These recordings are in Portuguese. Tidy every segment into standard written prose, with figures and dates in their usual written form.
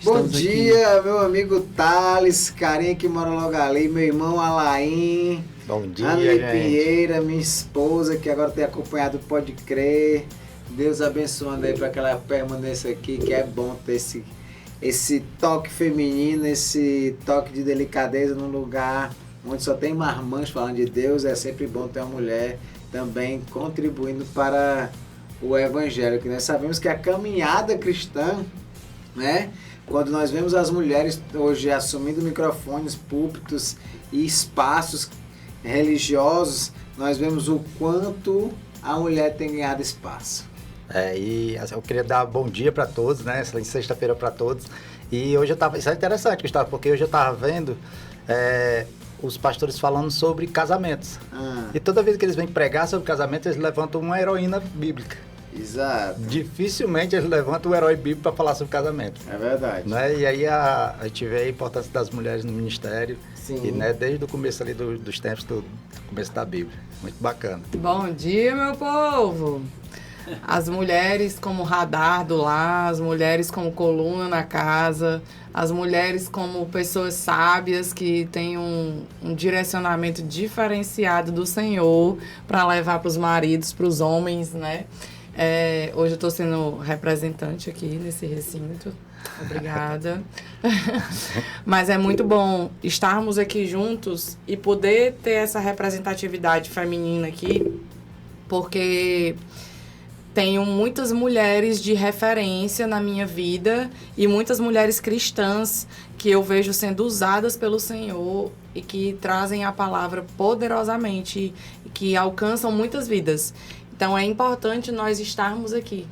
Bom dia, meu amigo Thales, carinha que mora logo ali, meu irmão Alain. Bom dia, Ana gente. Pinheira, minha esposa, que agora tem acompanhado Pode Crer. Deus abençoando aí para que ela permaneça aqui, que é bom ter esse toque feminino, esse toque de delicadeza num lugar onde só tem marmãs falando de Deus. É sempre bom ter uma mulher também contribuindo para o evangelho, que nós sabemos que a caminhada cristã, né? Quando nós vemos as mulheres hoje assumindo microfones, púlpitos e espaços religiosos, nós vemos o quanto a mulher tem ganhado espaço. E eu queria dar bom dia para todos, né? Excelente sexta-feira para todos. E hoje isso é interessante, Gustavo, porque hoje eu estava vendo os pastores falando sobre casamentos. E toda vez que eles vêm pregar sobre casamento, eles levantam uma heroína bíblica. Exato. Dificilmente eles levantam o herói bíblico para falar sobre casamento. É verdade. Né? E aí a gente vê a importância das mulheres no ministério. Sim. E né, desde o começo ali dos tempos do começo da Bíblia. Muito bacana. Bom dia, meu povo! As mulheres como radar do lar, as mulheres como coluna na casa, as mulheres como pessoas sábias que têm um direcionamento diferenciado do Senhor para levar para os maridos, para os homens, né? Hoje eu estou sendo representante aqui nesse recinto. Obrigada. Mas é muito bom estarmos aqui juntos e poder ter essa representatividade feminina aqui, porque tenho muitas mulheres de referência na minha vida e muitas mulheres cristãs que eu vejo sendo usadas pelo Senhor e que trazem a palavra poderosamente e que alcançam muitas vidas. Então, é importante nós estarmos aqui,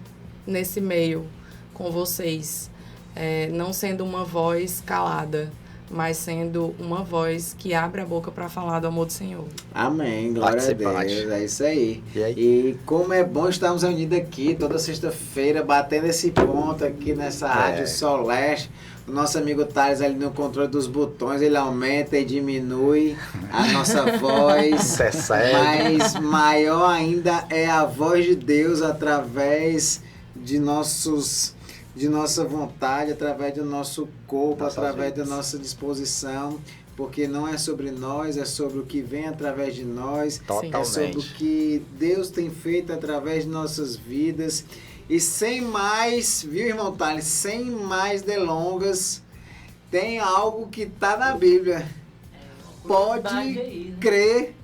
nesse meio, com vocês, não sendo uma voz calada, mas sendo uma voz que abre a boca para falar do amor do Senhor. Amém, glória a Deus, é isso aí. E como é bom estarmos reunidos aqui toda sexta-feira, batendo esse ponto aqui nessa Rádio Sol Leste. O nosso amigo Thales ali no controle dos botões, ele aumenta e diminui a nossa voz. Mas maior ainda é a voz de Deus através de nossa vontade, através do nosso corpo, através da nossa disposição. Porque não é sobre nós, é sobre o que vem através de nós. Totalmente. É sobre o que Deus tem feito através de nossas vidas. E sem mais, viu, irmão Thales? Sem mais delongas, tem algo que está na Bíblia. Pode crer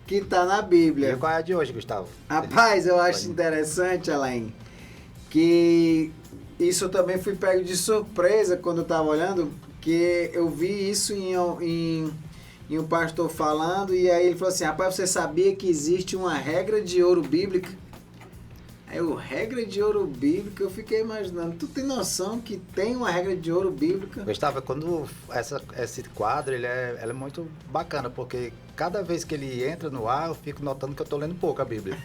que está na Bíblia. E qual é a de hoje, Gustavo? Rapaz, eu acho interessante, Alain, que isso eu também fui pego de surpresa quando eu estava olhando, que eu vi isso em um pastor falando, e aí ele falou assim: rapaz, você sabia que existe uma regra de ouro bíblica? Aí regra de ouro bíblica, eu fiquei imaginando, tu tem noção que tem uma regra de ouro bíblica? Gustavo, quando esse quadro, ela é muito bacana, porque cada vez que ele entra no ar, eu fico notando que eu estou lendo pouco a Bíblia.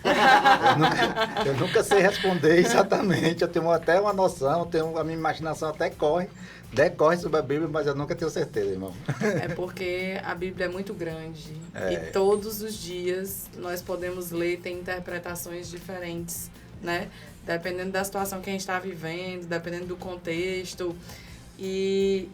eu nunca sei responder exatamente, eu tenho até uma noção, a minha imaginação até decorre sobre a Bíblia, mas eu nunca tenho certeza, irmão. É porque a Bíblia é muito grande e todos os dias nós podemos ler, tem interpretações diferentes, né? Dependendo da situação que a gente está vivendo, dependendo do contexto. E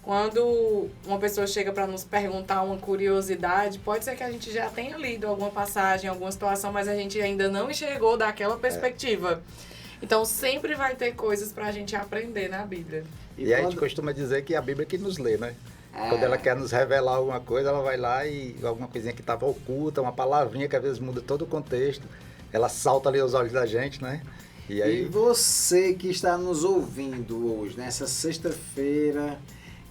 quando uma pessoa chega para nos perguntar uma curiosidade, pode ser que a gente já tenha lido alguma passagem, alguma situação, mas a gente ainda não enxergou daquela perspectiva. Então, sempre vai ter coisas para a gente aprender na Bíblia. E a gente costuma dizer que é a Bíblia que nos lê, né? Quando ela quer nos revelar alguma coisa, ela vai lá e alguma coisinha que estava oculta, uma palavrinha que às vezes muda todo o contexto, ela salta ali aos olhos da gente, né? E você que está nos ouvindo hoje, nessa sexta-feira,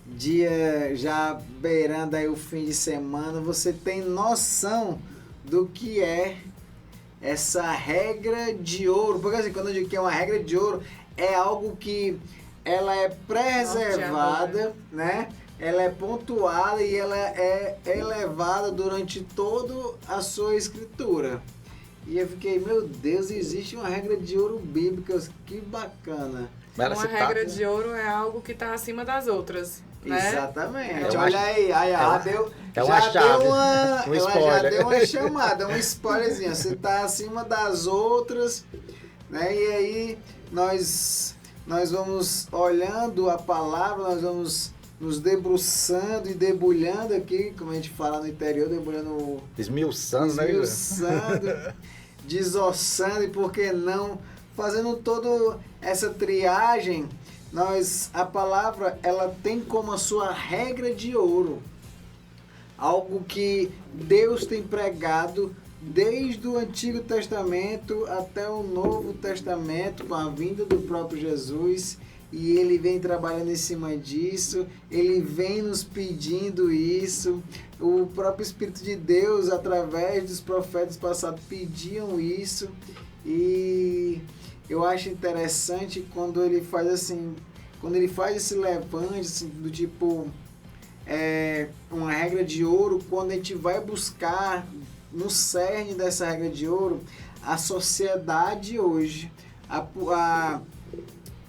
dia já beirando aí o fim de semana, você tem noção do que é essa regra de ouro? Porque assim, quando eu digo que é uma regra de ouro, é algo que ela é preservada, né? Ela é pontuada e ela é elevada durante toda a sua escritura. E eu fiquei, meu Deus, existe uma regra de ouro bíblica, que bacana. Uma regra de ouro é algo que está acima das outras, né? Exatamente. Olha aí, já deu uma chamada, um spoilerzinho. Você está acima das outras, né? E aí nós nós vamos olhando a palavra, nós vamos nos debruçando e debulhando aqui, como a gente fala no interior, debulhando, Esmiuçando, né? esmiuçando, desossando e por que não, fazendo toda essa triagem. A palavra, ela tem como a sua regra de ouro, algo que Deus tem pregado desde o Antigo Testamento até o Novo Testamento, com a vinda do próprio Jesus, e ele vem trabalhando em cima disso, ele vem nos pedindo isso, o próprio Espírito de Deus, através dos profetas passados, pediam isso, e eu acho interessante quando ele faz assim, quando ele faz esse levante, assim, do tipo, uma regra de ouro, quando a gente vai buscar no cerne dessa regra de ouro, a sociedade hoje,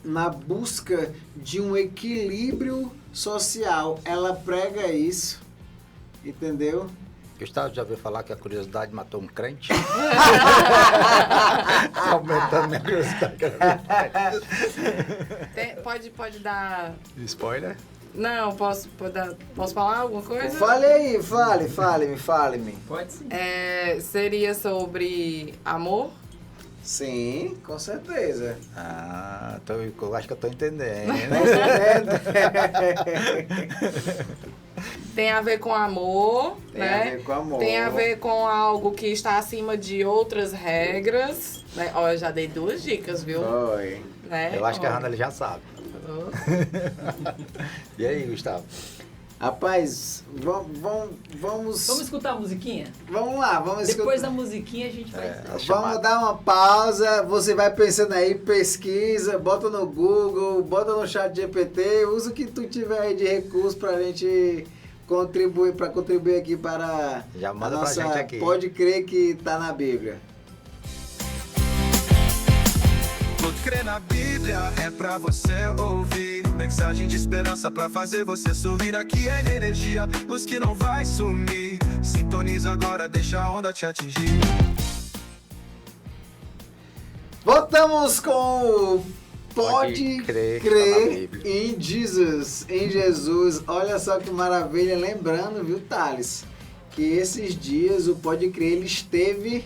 na busca de um equilíbrio social, ela prega isso, entendeu? Gustavo, já ouviu falar que a curiosidade matou um crente? Aumentando minha curiosidade. Pode dar... Spoiler? Não, posso falar alguma coisa? Fale aí, fale-me. Pode sim. Seria sobre amor? Sim, com certeza. Eu acho que eu tô entendendo. Tem a ver com amor, Tem né? a ver com amor. Tem a ver com algo que está acima de outras regras. Né? Ó, eu já dei 2 dicas, viu? Foi. Né? Eu acho que a Ó. Hannah ele já sabe. E aí, Gustavo? Rapaz, vamos Vamos escutar a musiquinha? Vamos lá, vamos Depois escutar. da musiquinha a gente vai... Vamos dar uma pausa, você vai pensando aí, pesquisa, bota no Google, bota no chat GPT, usa o que tu tiver aí de recurso pra gente contribuir aqui para Já manda a pra nossa gente aqui. Pode Crer que tá na Bíblia. Pode crer na Bíblia, é pra você ouvir. Mensagem de esperança pra fazer você sorrir. Aqui é energia, luz que não vai sumir. Sintoniza agora, deixa a onda te atingir. Voltamos com o Pode Crer que Crer tá na Bíblia. em Jesus. Olha só que maravilha. Lembrando, viu, Thales, que esses dias o Pode Crer, ele esteve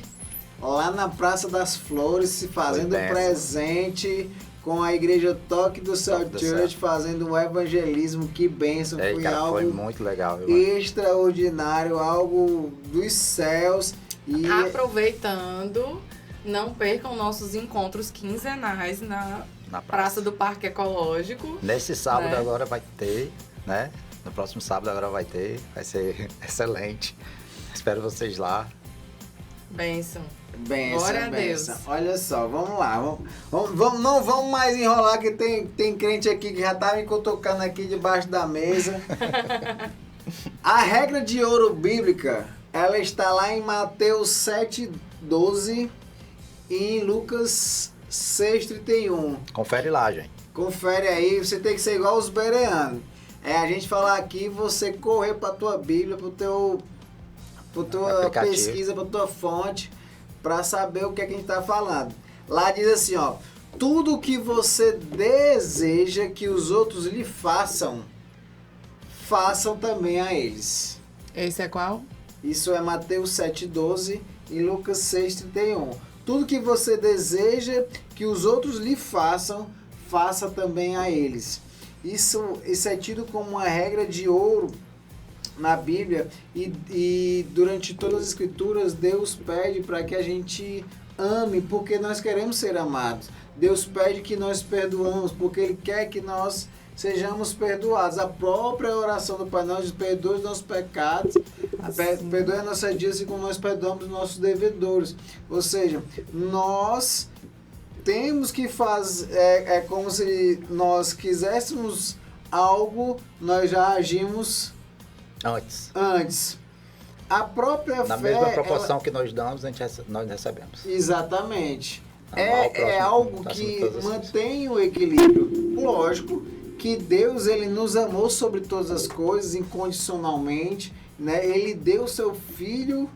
lá na Praça das Flores, se fazendo Foi benção. presente com a igreja Toque do Céu Toque do Church, Céu. fazendo um evangelismo. Que bênção, Ei, foi cara, algo foi muito legal, viu, mano? extraordinário, algo dos céus. E Aproveitando, não percam nossos encontros quinzenais na Na Praça do Parque Ecológico. Nesse sábado né? agora vai ter, né? No próximo sábado agora vai ter. Vai ser excelente. Espero vocês lá. Bênção. benção, Glória a benção. Deus. Olha só, vamos lá. Não vamos mais enrolar, que tem crente aqui que já tá me cutucando aqui debaixo da mesa. A regra de ouro bíblica, ela está lá em Mateus 7:12 e em Lucas 6:31. Confere lá, gente. Confere aí, você tem que ser igual os bereanos. A gente falar aqui, você correr para tua Bíblia, para tua Aplicativo. pesquisa, para tua fonte, para saber o que é que a gente está falando. Lá diz assim, ó: tudo que você deseja que os outros lhe façam, façam também a eles. Esse é qual? Isso é Mateus 7:12 e Lucas 6:31. Tudo que você deseja que os outros lhe façam, faça também a eles. Isso é tido como uma regra de ouro na Bíblia e durante todas as Escrituras Deus pede para que a gente ame porque nós queremos ser amados. Deus pede que nós perdoamos porque Ele quer que nós sejamos perdoados. A própria oração do Pai Nosso: perdoa os nossos pecados, perdoa as nossas dívidas, como nós perdoamos os nossos devedores. Ou seja, nós temos que fazer, é como se nós quiséssemos algo, nós já agimos antes. A própria Na fé, mesma proporção que nós damos, nós recebemos. exatamente. Amar o próximo Algo como que todas as mantém o equilíbrio. Lógico que Deus, Ele nos amou sobre todas as coisas, incondicionalmente, né? Ele deu o seu Filho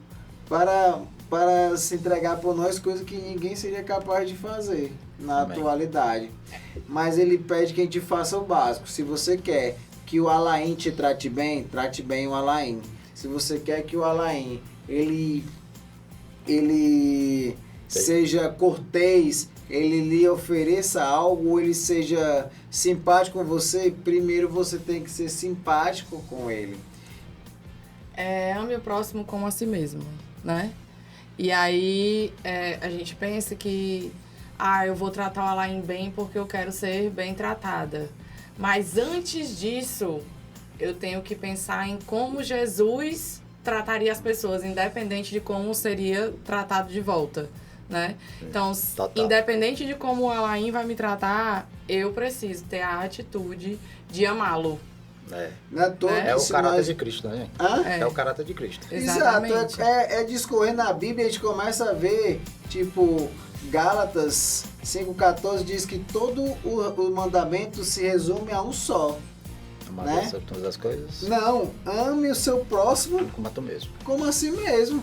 para se entregar por nós, coisa que ninguém seria capaz de fazer, na Amém. atualidade. Mas ele pede que a gente faça o básico. Se você quer que o Alain te trate bem o Alain. Se você quer que o Alain, ele seja cortês, ele lhe ofereça algo, ou ele seja simpático com você, primeiro você tem que ser simpático com ele. Ame o próximo como a si mesmo, né? E aí a gente pensa que eu vou tratar o Alain bem porque eu quero ser bem tratada. Mas antes disso, eu tenho que pensar em como Jesus trataria as pessoas, independente de como seria tratado de volta, né? Então, Total. independente de como o Alain vai me tratar, eu preciso ter a atitude de amá-lo. Não é todo É o se caráter nós- de Cristo, né, gente? Hã? É o caráter de Cristo. Exatamente. Exato, é discorrer na Bíblia, a gente começa a ver, tipo, Gálatas 5,14 diz que todo o mandamento se resume a um só. Amar Né? Deus sobre todas as coisas, Não, ame o seu próximo como a tu mesmo. como a si mesmo.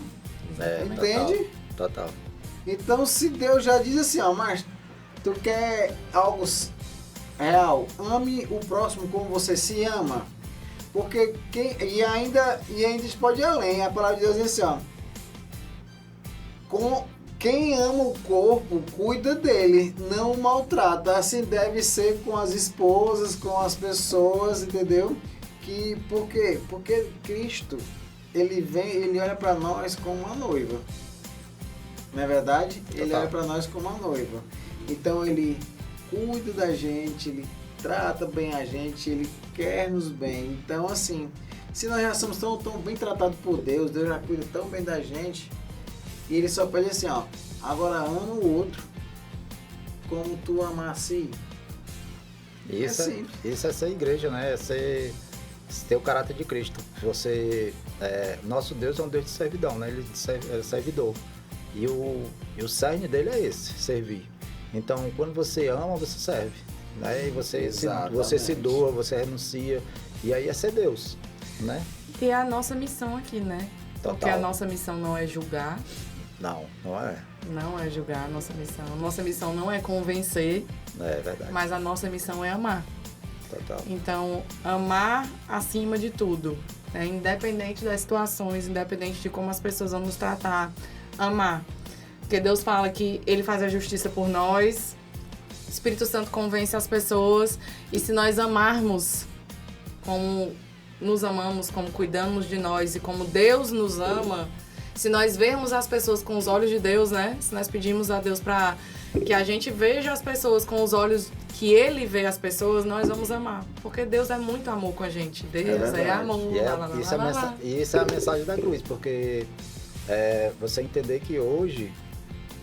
Entende? Total. Então, se Deus já diz assim, ó, mas tu quer algo real, ame o próximo como você se ama. Porque e ainda a gente pode ir além. A palavra de Deus diz assim, ó, quem ama o corpo, cuida dele, não o maltrata. Assim deve ser com as esposas, com as pessoas, entendeu? Por quê? Porque Cristo, ele olha para nós como uma noiva. Não é verdade? Ele Total. olha para nós como uma noiva. Então ele cuida da gente, ele trata bem a gente, ele quer nos bem. Então assim, se nós já somos tão bem tratados por Deus, Deus já cuida tão bem da gente, e ele só pede assim, ó, agora ama o outro como tu ama a si. Isso, simples. isso é ser igreja, né? É ter o caráter de Cristo. Nosso Deus é um Deus de servidão, né? Ele é servidor. E o cerne dele é esse, servir. Então, quando você ama, você serve. Né? E você se doa, você renuncia. E aí é ser Deus, né? E é a nossa missão aqui, né? Total. Porque a nossa missão não é julgar. Não é. Não é julgar a nossa missão. A nossa missão não é convencer, É verdade. mas a nossa missão é amar. Total. Então, amar acima de tudo. Né? Independente das situações, independente de como as pessoas vão nos tratar. Amar. Porque Deus fala que Ele faz a justiça por nós. O Espírito Santo convence as pessoas. E se nós amarmos como nos amamos, como cuidamos de nós e como Deus nos ama, se nós vermos as pessoas com os olhos de Deus, né? Se nós pedimos a Deus para que a gente veja as pessoas com os olhos que Ele vê as pessoas, nós vamos amar. Porque Deus é muito amor com a gente. Deus é amor. Isso é a mensagem da cruz, porque você entender que hoje,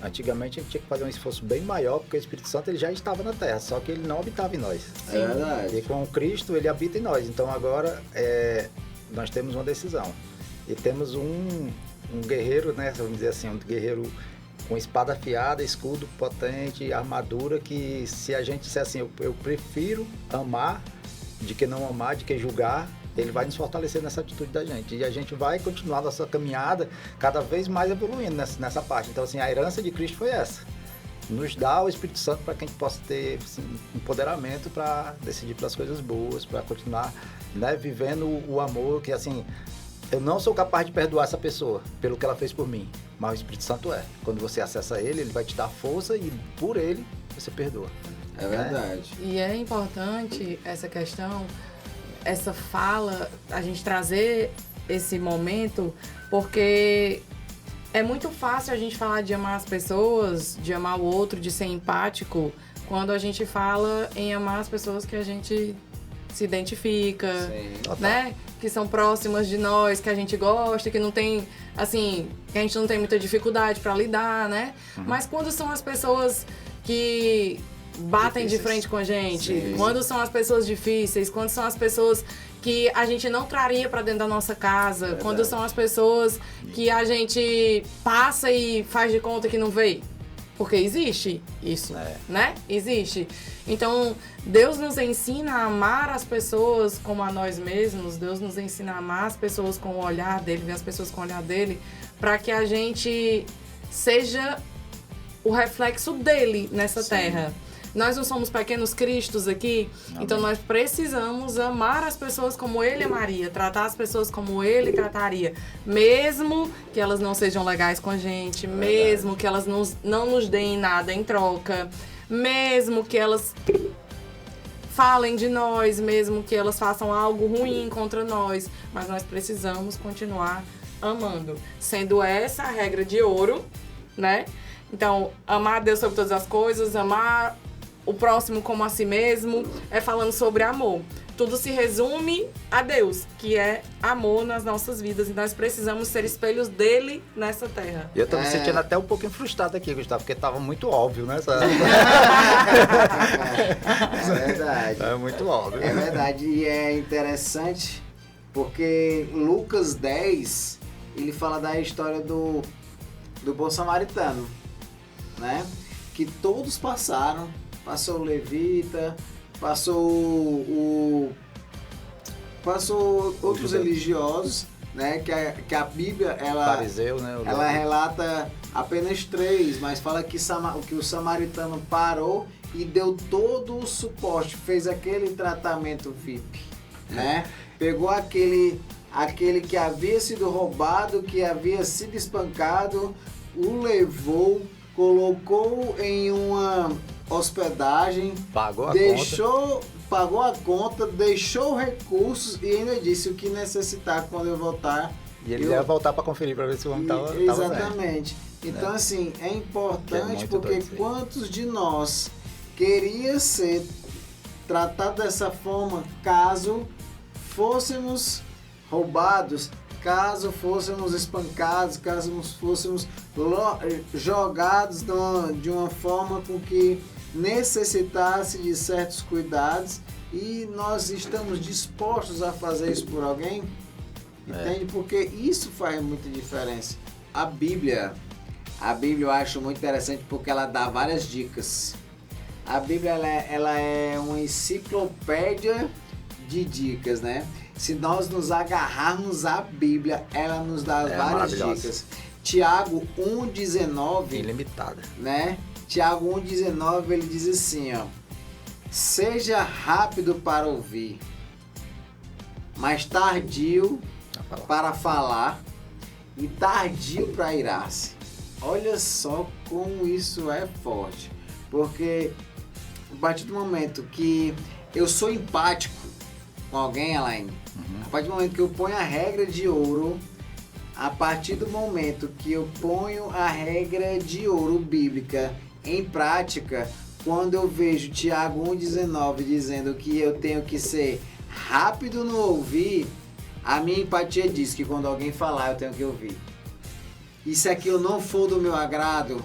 antigamente a gente tinha que fazer um esforço bem maior, porque o Espírito Santo ele já estava na Terra, só que ele não habitava em nós. É verdade. E com Cristo ele habita em nós. Então agora nós temos uma decisão. E temos um guerreiro, né? Vamos dizer assim, um guerreiro com espada afiada, escudo potente, armadura, que se a gente disser assim, eu prefiro amar de que não amar, de que julgar, ele vai nos fortalecer nessa atitude da gente. E a gente vai continuar nossa caminhada cada vez mais evoluindo nessa parte. Então, assim, a herança de Cristo foi essa. Nos dá o Espírito Santo para que a gente possa ter assim, empoderamento para decidir pelas coisas boas, para continuar, né, vivendo o amor que, assim, eu não sou capaz de perdoar essa pessoa pelo que ela fez por mim, mas o Espírito Santo é. Quando você acessa ele, ele vai te dar força e por ele você perdoa. É verdade. E é importante essa questão, essa fala, a gente trazer esse momento, porque é muito fácil a gente falar de amar as pessoas, de amar o outro, de ser empático, quando a gente fala em amar as pessoas que a gente se identifica, Sim. né? Que são próximas de nós, que a gente gosta, que não tem, assim, que a gente não tem muita dificuldade para lidar, né? Mas quando são as pessoas que batem Difíceis. de frente com a gente, Sim. quando são as pessoas difíceis, quando são as pessoas que a gente não traria para dentro da nossa casa, Verdade. quando são as pessoas que a gente passa e faz de conta que não veio. Porque existe isso, né? Existe. Então, Deus nos ensina a amar as pessoas como a nós mesmos. Deus nos ensina a amar as pessoas com o olhar dele, ver as pessoas com o olhar dele, para que a gente seja o reflexo dele nessa terra. Nós não somos pequenos cristos aqui, então nós precisamos amar as pessoas como ele amaria, tratar as pessoas como ele trataria, mesmo que elas não sejam legais com a gente, mesmo que elas não nos deem nada em troca, mesmo que elas falem de nós, mesmo que elas façam algo ruim contra nós, mas nós precisamos continuar amando, sendo essa a regra de ouro, né? Então, amar a Deus sobre todas as coisas, amar o próximo como a si mesmo, é falando sobre amor. Tudo se resume a Deus, que é amor nas nossas vidas. E nós precisamos ser espelhos dele nessa terra. E eu tô me sentindo até um pouquinho frustrado aqui, Gustavo, porque tava muito óbvio, né? É verdade. É muito óbvio. É verdade. E é interessante porque Lucas 10, ele fala da história do bom samaritano, né? Que todos passaram. Passou o levita, passou outros religiosos, né? Que a Bíblia, Fariseu, né? Ela relata apenas 3, mas fala que o samaritano parou e deu todo o suporte, fez aquele tratamento VIP, né? Pegou aquele que havia sido roubado, que havia sido espancado, o levou, colocou em uma hospedagem, pagou a conta, deixou recursos e ainda disse o que necessitar quando eu voltar. E ele ia voltar para conferir para ver se o homem estava exatamente. Então, assim, é importante porque quantos de nós queria ser tratado dessa forma caso fôssemos roubados, caso fôssemos espancados, caso fôssemos jogados de uma forma com que necessitasse de certos cuidados, e nós estamos dispostos a fazer isso por alguém, entende? Porque isso faz muita diferença. A Bíblia eu acho muito interessante porque ela dá várias dicas. A Bíblia ela é uma enciclopédia de dicas, né? Se nós nos agarrarmos à Bíblia, ela nos dá várias dicas. Tiago 1,19, ilimitada, né? Tiago 1,19, ele diz assim, ó: seja rápido para ouvir, mas tardio para falar e tardio para irar-se. Olha só como isso é forte, porque a partir do momento que eu sou empático com alguém, Elaine, a partir do momento que eu ponho a regra de ouro, a partir do momento que eu ponho a regra de ouro bíblica em prática, quando eu vejo Tiago 1,19 dizendo que eu tenho que ser rápido no ouvir, a minha empatia diz que quando alguém falar eu tenho que ouvir. E se aquilo não for do meu agrado,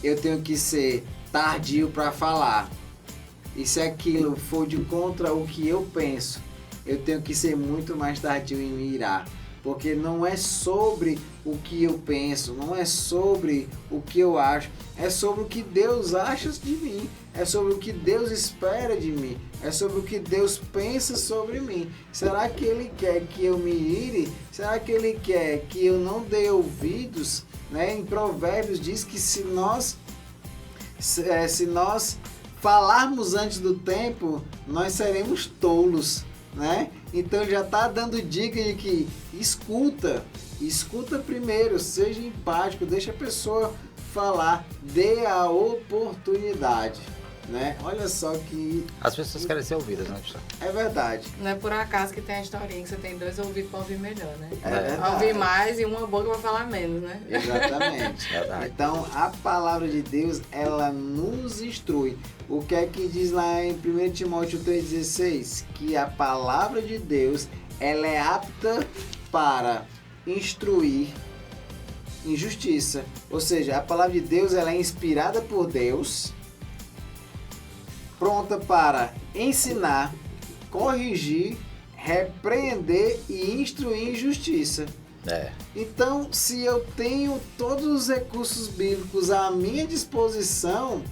eu tenho que ser tardio para falar. E se aquilo for de contra o que eu penso, eu tenho que ser muito mais tardio em me irar. Porque não é sobre o que eu penso, não é sobre o que eu acho, é sobre o que Deus acha de mim, é sobre o que Deus espera de mim, é sobre o que Deus pensa sobre mim. Será que Ele quer que eu me ire? Será que Ele quer que eu não dê ouvidos? Né? Em Provérbios diz que se nós falarmos antes do tempo, nós seremos tolos, né? Então já está dando dica de que escuta primeiro, seja empático, deixa a pessoa falar, dê a oportunidade, né? Olha só que... As pessoas querem ser ouvidas, né? É verdade. Não é por acaso que tem a historinha que você tem 2 ouvidos para ouvir melhor, né? É verdade. Ouvir mais e uma boca para falar menos, né? Exatamente. Então, a palavra de Deus, ela nos instrui. O que é que diz lá em 1 Timóteo 3,16? Que a palavra de Deus, ela é apta para instruir em justiça. Ou seja, a palavra de Deus, ela é inspirada por Deus, pronta para ensinar, corrigir, repreender e instruir em justiça. Então, se eu tenho todos os recursos bíblicos à minha disposição,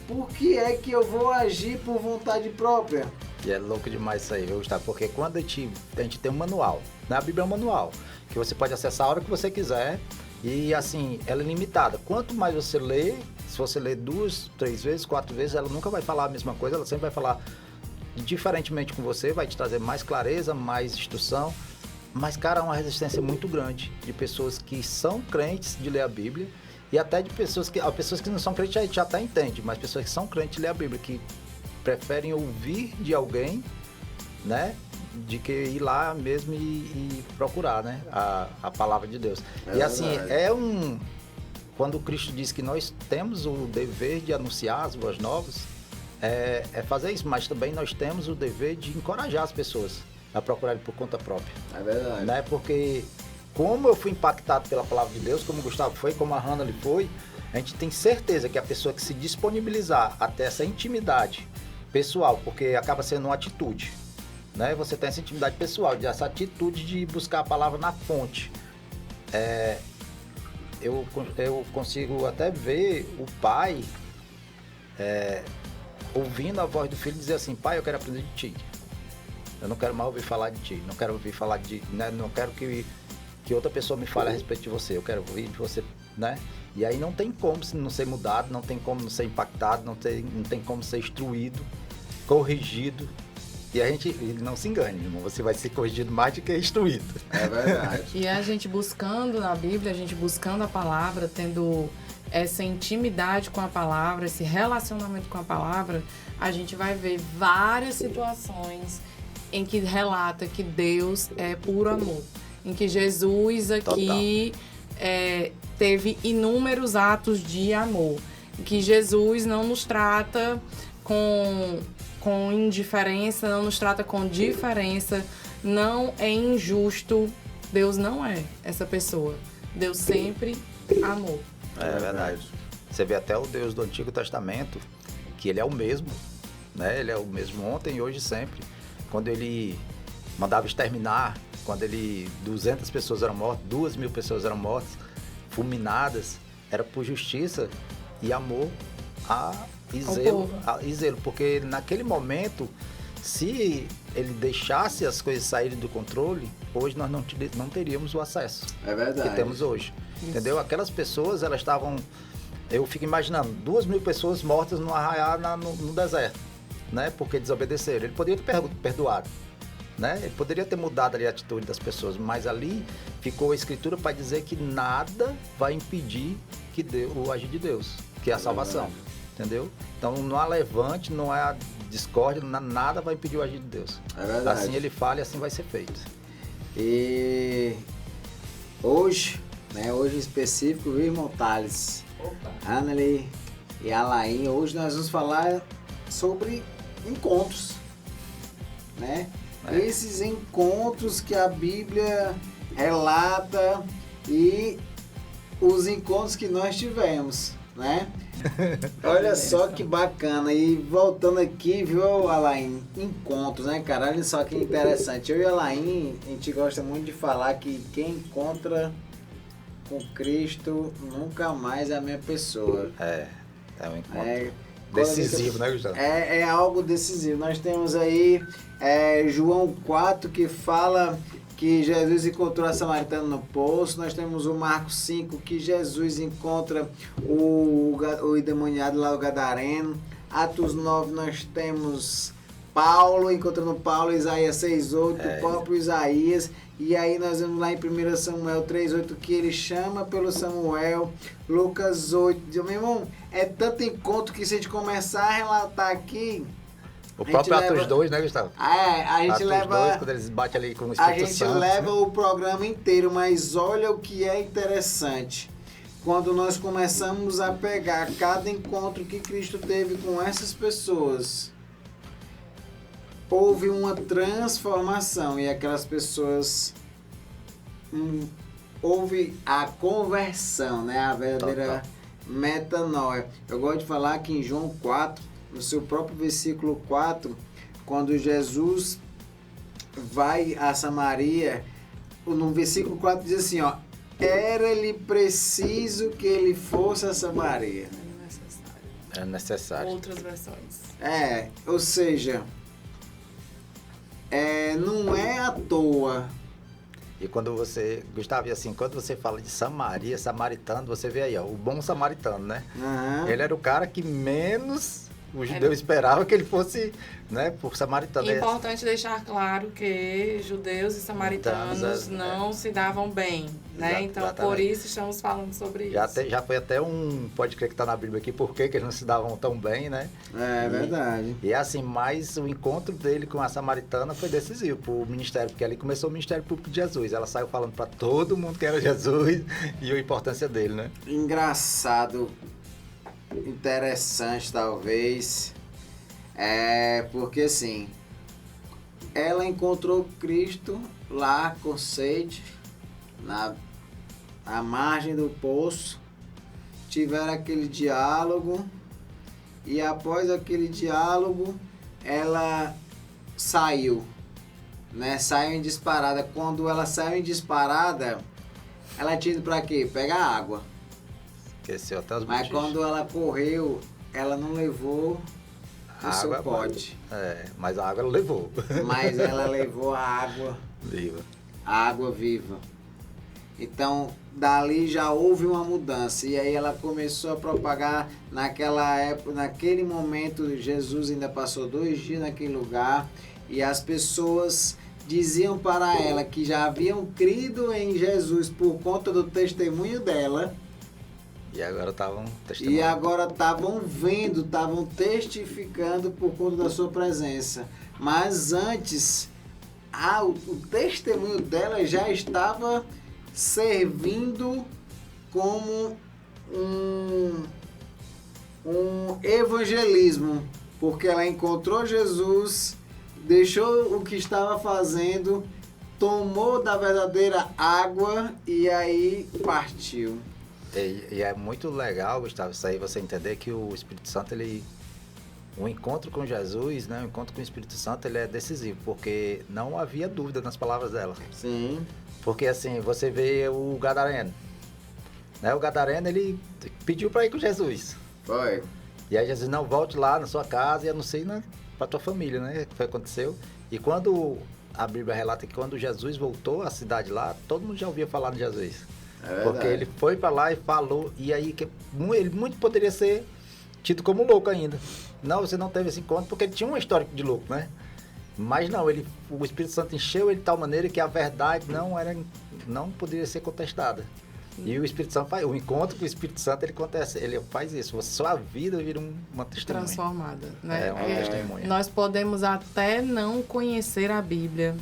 por que é que eu vou agir por vontade própria? E é louco demais isso aí, viu, Gustavo? Porque quando a gente tem um manual, né? A Bíblia é um manual, que você pode acessar a hora que você quiser, e assim, ela é limitada. Quanto mais você lê, se você ler 2, 3 vezes, 4 vezes, ela nunca vai falar a mesma coisa, ela sempre vai falar diferentemente com você, vai te trazer mais clareza, mais instrução. Mas, cara, é uma resistência muito grande de pessoas que são crentes de ler a Bíblia e até de pessoas que não são crentes, a gente até entende, mas pessoas que são crentes de ler a Bíblia, que preferem ouvir de alguém, né, de que ir lá mesmo e procurar, né, a palavra de Deus. E assim, quando Cristo diz que nós temos o dever de anunciar as boas novas, é fazer isso, mas também nós temos o dever de encorajar as pessoas a procurar ele por conta própria. É verdade. Né? Porque como eu fui impactado pela palavra de Deus, como o Gustavo foi, como a Hannah foi, a gente tem certeza que a pessoa que se disponibilizar até essa intimidade pessoal, porque acaba sendo uma atitude, né? Você tem essa intimidade pessoal, essa atitude de buscar a palavra na fonte. Eu consigo até ver o pai ouvindo a voz do filho dizer assim: pai, eu quero aprender de ti. Eu não quero mais ouvir falar de ti, não quero ouvir falar né? Não quero que outra pessoa me fale a respeito de você, eu quero ouvir de você, né? E aí não tem como não ser mudado, não tem como não ser impactado, não tem como ser instruído, corrigido. E a gente, não se engane, irmão, você vai ser corrigido mais do que instruído. É verdade. E a gente buscando na Bíblia, a gente buscando a palavra, tendo essa intimidade com a palavra, esse relacionamento com a palavra, a gente vai ver várias situações em que relata que Deus é puro amor. Em que Jesus aqui teve inúmeros atos de amor. Em que Jesus não nos trata com indiferença, não nos trata com diferença, não é injusto. Deus não é essa pessoa. Deus sempre amou. É verdade. Você vê até o Deus do Antigo Testamento, que ele é o mesmo, né? Ele é o mesmo ontem, hoje e sempre. Quando ele mandava exterminar, quando 200 pessoas eram mortas, 2.000 pessoas eram mortas, fulminadas, era por justiça e amor e zelo, porque naquele momento, se ele deixasse as coisas saírem do controle, hoje nós não teríamos o acesso que temos hoje. Isso. Entendeu? Aquelas pessoas, elas estavam, eu fico imaginando, 2.000 pessoas mortas no arraial no deserto, né? Porque desobedeceram. Ele poderia ter perdoado, né? Ele poderia ter mudado ali a atitude das pessoas, mas ali ficou a escritura para dizer que nada vai impedir o agir de Deus, que é a salvação, entendeu? Então não há levante, não há discórdia, nada vai impedir o agir de Deus. É verdade. Assim ele fala e assim vai ser feito. E hoje, né, hoje em específico, o irmão Thales, Hanley e Alain, hoje nós vamos falar sobre encontros, né? Esses encontros que a Bíblia relata e os encontros que nós tivemos, né? Olha só que bacana. E voltando aqui, viu, Alain? Encontros, né, cara? Olha só que interessante. Eu e a Alain, a gente gosta muito de falar que quem encontra com Cristo nunca mais é a minha pessoa. É um encontro decisivo, né, Gustavo? É algo decisivo. Nós temos aí João 4, que fala que Jesus encontrou a samaritana no poço. Nós temos o Marcos 5, que Jesus encontra o endemoniado lá, o gadareno. Atos 9, nós temos Paulo, encontrando Paulo, Isaías 6:8, o próprio Isaías. E aí nós vamos lá em 1 Samuel 3:8, que ele chama pelo Samuel. Lucas 8, meu irmão, é tanto encontro que se a gente começar a relatar aqui... O próprio Atos 2, né, Gustavo? A gente Atos leva... 2, quando eles batem ali com o Espírito Santo. A gente leva o programa inteiro, mas olha o que é interessante. Quando nós começamos a pegar cada encontro que Cristo teve com essas pessoas, houve uma transformação e aquelas pessoas houve a conversão, né? A verdadeira metanoia. Eu gosto de falar que em João 4, no seu próprio versículo 4, quando Jesus vai a Samaria, no versículo 4 diz assim, ó: era-lhe preciso que ele fosse a Samaria. É necessário. Outras versões. Ou seja, não é à toa E quando você, Gustavo, e assim, quando você fala de Samaria, samaritano, você vê aí, ó, o bom samaritano, né? Aham. Ele era o cara que menos o judeu esperava que ele fosse, né, por samaritano. Importante deixar claro que judeus e samaritanos não se davam bem, né? Então, exatamente. por isso estamos falando sobre isso. Já foi até pode crer que está na Bíblia aqui, por que eles não se davam tão bem, né? É verdade. E assim, mas o encontro dele com a samaritana foi decisivo para o ministério, porque ali começou o ministério público de Jesus. Ela saiu falando para todo mundo que era Jesus e a importância dele, né? Engraçado, interessante talvez, porque assim, ela encontrou Cristo lá com sede, à margem do poço, tiveram aquele diálogo e após aquele diálogo ela saiu, né? Saiu em disparada. Quando ela saiu em disparada, ela tinha ido pra quê? Pegar água. Esqueceu até os Mas bochechos. quando ela correu, ela não levou o seu Água, pote. Mas a água ela levou. Mas ela levou a água viva. Então, dali já houve uma mudança. E aí ela começou a propagar naquela época, naquele momento, Jesus ainda passou 2 dias naquele lugar. E as pessoas diziam para ela que já haviam crido em Jesus por conta do testemunho dela. E agora estavam testemunhando. E agora estavam vendo, estavam testificando por conta da sua presença. Mas antes, o testemunho dela já estava servindo como um evangelismo. Porque ela encontrou Jesus, deixou o que estava fazendo, tomou da verdadeira água e aí partiu. E é muito legal, Gustavo, isso aí você entender que o Espírito Santo, o encontro com Jesus, né, o encontro com o Espírito Santo, ele é decisivo, porque não havia dúvida nas palavras dela. Sim. Porque assim, você vê o Gadareno, né, o Gadareno, ele pediu para ir com Jesus. Foi. E aí Jesus, não, volte lá na sua casa e anuncie, né, para tua família, né, o que foi que aconteceu. E quando a Bíblia relata que quando Jesus voltou à cidade lá, todo mundo já ouvia falar de Jesus. Porque ele foi para lá e falou, e aí ele muito poderia ser tido como louco ainda. Não, você não teve esse encontro porque ele tinha um histórico de louco, né? Mas não, o Espírito Santo encheu ele de tal maneira que a verdade não poderia ser contestada. E o Espírito Santo o encontro com o Espírito Santo, ele faz isso, sua vida vira uma testemunha. Transformada, né? É uma testemunha. Nós podemos até não conhecer a Bíblia,